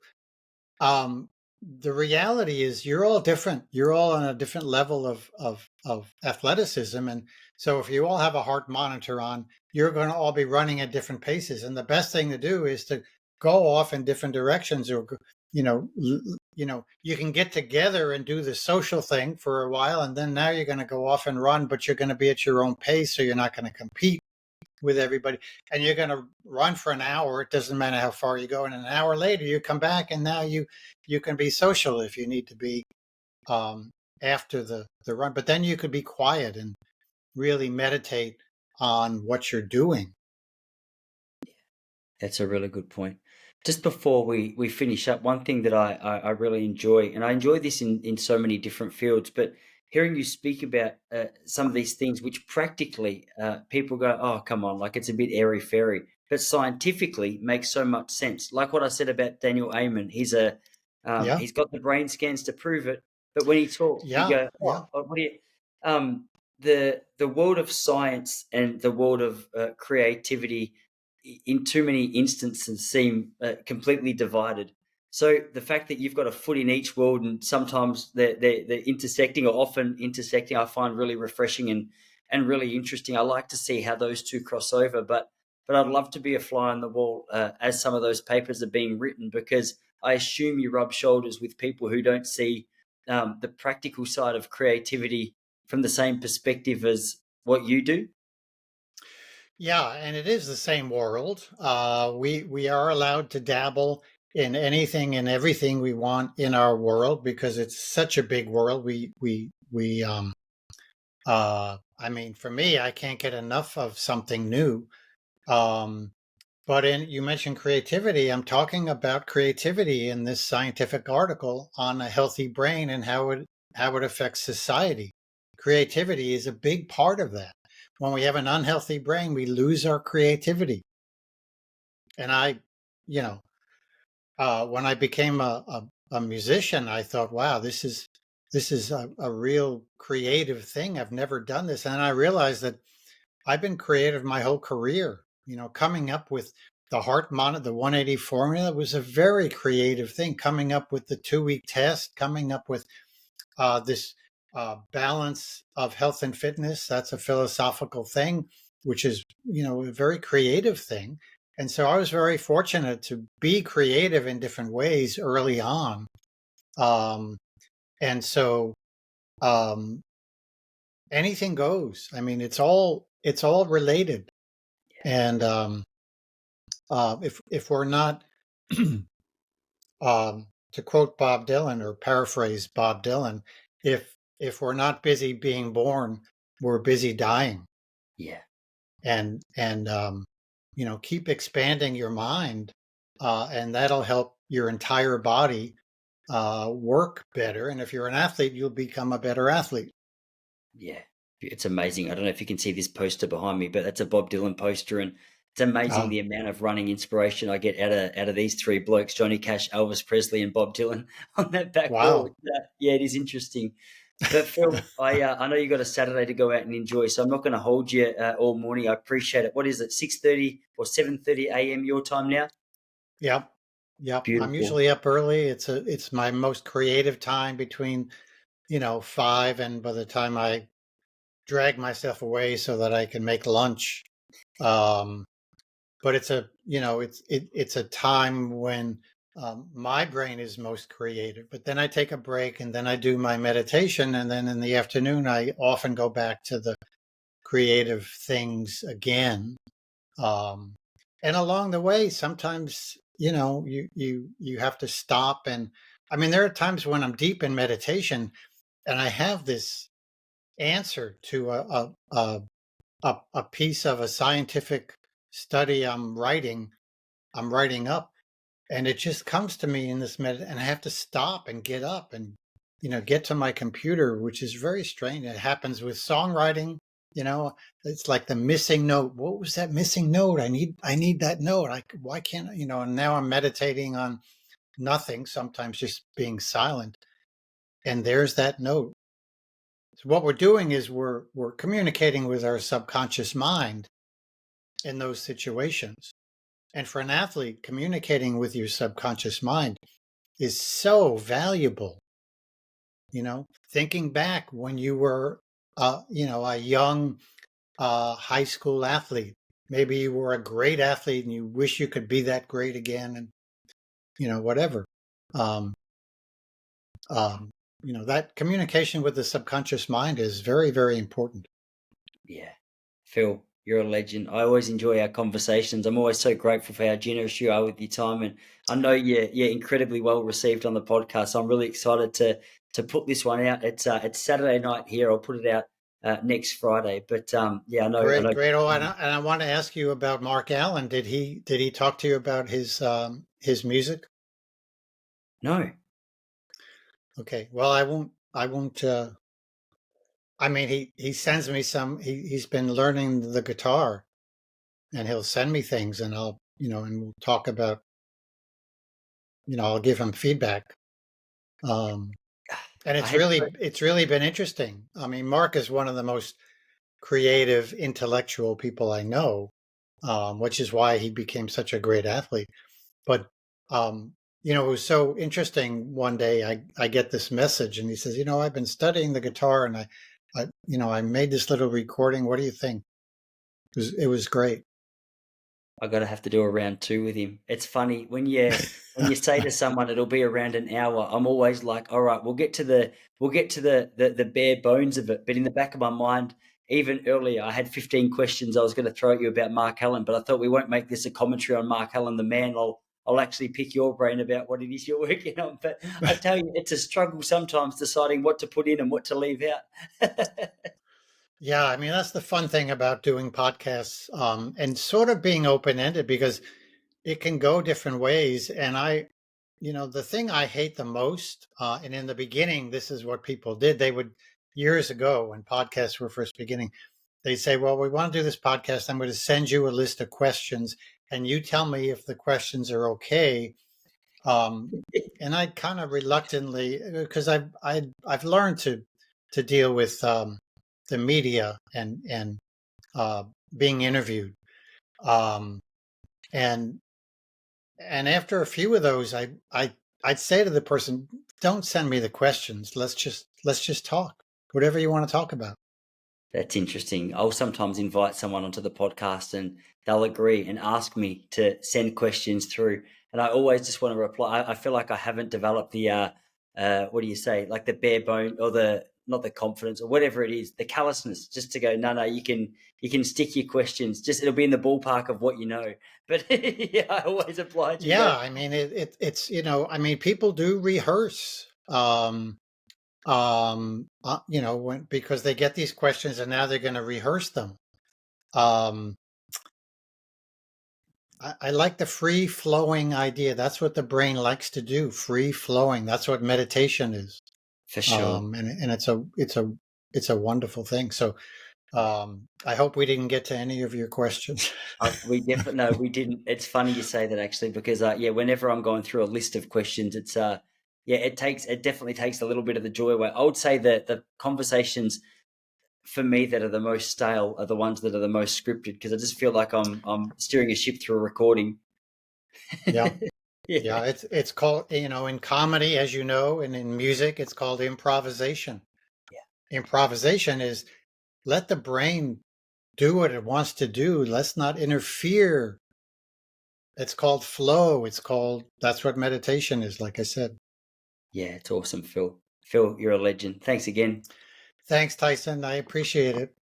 um, the reality is you're all different. You're all on a different level of athleticism, and so if you all have a heart monitor on, you're going to all be running at different paces. And the best thing to do is to go off in different directions, or you can get together and do the social thing for a while, and then now you're going to go off and run, but you're going to be at your own pace, so you're not going to compete with everybody, and you're going to run for an hour. It doesn't matter how far you go, and an hour later you come back, and now you can be social if you need to be, um, after the run. But then you could be quiet and really meditate on what you're doing. That's a really good point. Just before we finish up, one thing that I really enjoy, and I enjoy this in so many different fields, but hearing you speak about some of these things, which practically people go, "Oh, come on, like it's a bit airy fairy," but scientifically makes so much sense. Like what I said about Daniel Amen, Yeah, he's got the brain scans to prove it, but when he talks, you yeah, go, yeah, what do you?" The world of science and the world of creativity in too many instances seem completely divided. So the fact that you've got a foot in each world and sometimes they're intersecting or often intersecting, I find really refreshing. And and really interesting. I like to see how those two cross over, but I'd love to be a fly on the wall as some of those papers are being written, because I assume you rub shoulders with people who don't see the practical side of creativity from the same perspective as what you do. Yeah, and it is the same world. We are allowed to dabble in anything and everything we want in our world because it's such a big world. I mean, for me, I can't get enough of something new. Um, but you mentioned creativity. I'm talking about creativity in this scientific article on a healthy brain and how it affects society. Creativity is a big part of that. When we have an unhealthy brain, we lose our creativity. And you know, when I became a musician, I thought, wow, this is a real creative thing. I've never done this. And I realized that I've been creative my whole career. Coming up with the heart monitor, the 180 formula was a very creative thing. Coming up with the 2-week test, coming up with this balance of health and fitness. That's a philosophical thing, which is, a very creative thing. And so I was very fortunate to be creative in different ways early on. Um, and so um, anything goes. I mean, it's all related. And if we're not, to quote Bob Dylan or paraphrase Bob Dylan, if we're not busy being born, we're busy dying. Yeah. And keep expanding your mind, and that'll help your entire body work better. And if you're an athlete, you'll become a better athlete. Yeah, it's amazing. I don't know if you can see this poster behind me, but that's a Bob Dylan poster, and it's amazing Uh, the amount of running inspiration I get out of these three blokes: Johnny Cash, Elvis Presley, and Bob Dylan on that back wall. wow. Yeah, it is interesting. But Phil, I know you got a Saturday to go out and enjoy, so I'm not going to hold you all morning. I appreciate it. What is it, 6:30 or 7:30 a.m. your time now? Yep. Yep. I'm Beautiful. usually up early. It's my most creative time between, 5 and by the time I drag myself away so that I can make lunch. Um, but it's a time when my brain is most creative. But then I take a break and then I do my meditation, and then in the afternoon I often go back to the creative things again. Um, and along the way, sometimes you have to stop. And I mean, there are times when I'm deep in meditation and I have this answer to a piece of a scientific study I'm writing up, and it just comes to me in this minute, and I have to stop and get up and get to my computer, which is very strange. It happens with songwriting. you know it's like the missing note. What was that missing note? I need that note. Why can't and now I'm meditating on nothing, sometimes just being silent, and there's that note. So what we're doing is we're communicating with our subconscious mind in those situations. And for an athlete, communicating with your subconscious mind is so valuable. Thinking back when you were, a young high school athlete, maybe you were a great athlete and you wish you could be that great again, and whatever. Um, that communication with the subconscious mind is very, very important. Yeah. Phil, you're a legend. I always enjoy our conversations. I'm always so grateful for how generous you are with your time. And I know you're incredibly well received on the podcast. So I'm really excited to put this one out. It's Saturday night here. I'll put it out next Friday. But yeah, I Great, know. great. Oh, and I want to ask you about Mark Allen. Did he talk to you about his music? No. Okay. Well, I won't. I mean, he sends me some. He's been learning the guitar, and he'll send me things, and and we'll talk about. I'll give him feedback. Um, and I it's had really been interesting. I mean, Mark is one of the most creative, intellectual people I know, which is why he became such a great athlete. But it was so interesting. One day, I get this message, and he says, "I've been studying the guitar, and I made this little recording. What do you think? It was great. I gotta have to do a round two with him. It's funny when you say to someone it'll be around an hour. I'm always like, all right, we'll get to the bare bones of it. But in the back of my mind, even earlier, I had 15 questions I was going to throw at you about Mark Allen, but I thought we won't make this a commentary on Mark Allen, the man. I'll actually pick your brain about what it is you're working on. But I tell you, it's a struggle sometimes deciding what to put in and what to leave out. Yeah, I mean that's the fun thing about doing podcasts, and sort of being open ended because it can go different ways. And the thing I hate the most, and in the beginning, this is what people did. They would years ago when podcasts were first beginning, they'd say, "Well, we want to do this podcast. I'm going to send you a list of questions, and you tell me if the questions are okay." And I kind of reluctantly, because I've learned to deal with the media and uh, being interviewed, um, and and after a few of those, I'd say to the person, "Don't send me the questions. Let's just talk. Whatever you want to talk about." That's interesting. I'll sometimes invite someone onto the podcast and they'll agree and ask me to send questions through. And I always just want to reply. I feel like I haven't developed what do you say, like the bare bone or not the confidence or whatever it is, the callousness just to go, no, you can stick your questions. Just it'll be in the ballpark of what you know. But yeah, I always oblige you. Yeah, I mean it's I mean people do rehearse. When because they get these questions and now they're going to rehearse them. Um, I like the free flowing idea. That's what the brain likes to do. Free flowing. That's what meditation is. For sure. And it's a wonderful thing. So I hope we didn't get to any of your questions. We definitely no, we didn't. It's funny you say that actually because yeah, whenever I'm going through a list of questions, it's yeah, it definitely takes a little bit of the joy away. I would say that the conversations for me that are the most stale are the ones that are the most scripted because I just feel like I'm steering a ship through a recording. Yeah. Yeah, Yeah, it's called, in comedy, as you know, and in music, it's called improvisation. yeah, Improvisation is let the brain do what it wants to do. Let's not interfere. It's called flow. That's what meditation is, like I said. yeah. It's awesome, Phil. Phil, you're a legend. Thanks again. Thanks, Tyson. I appreciate it.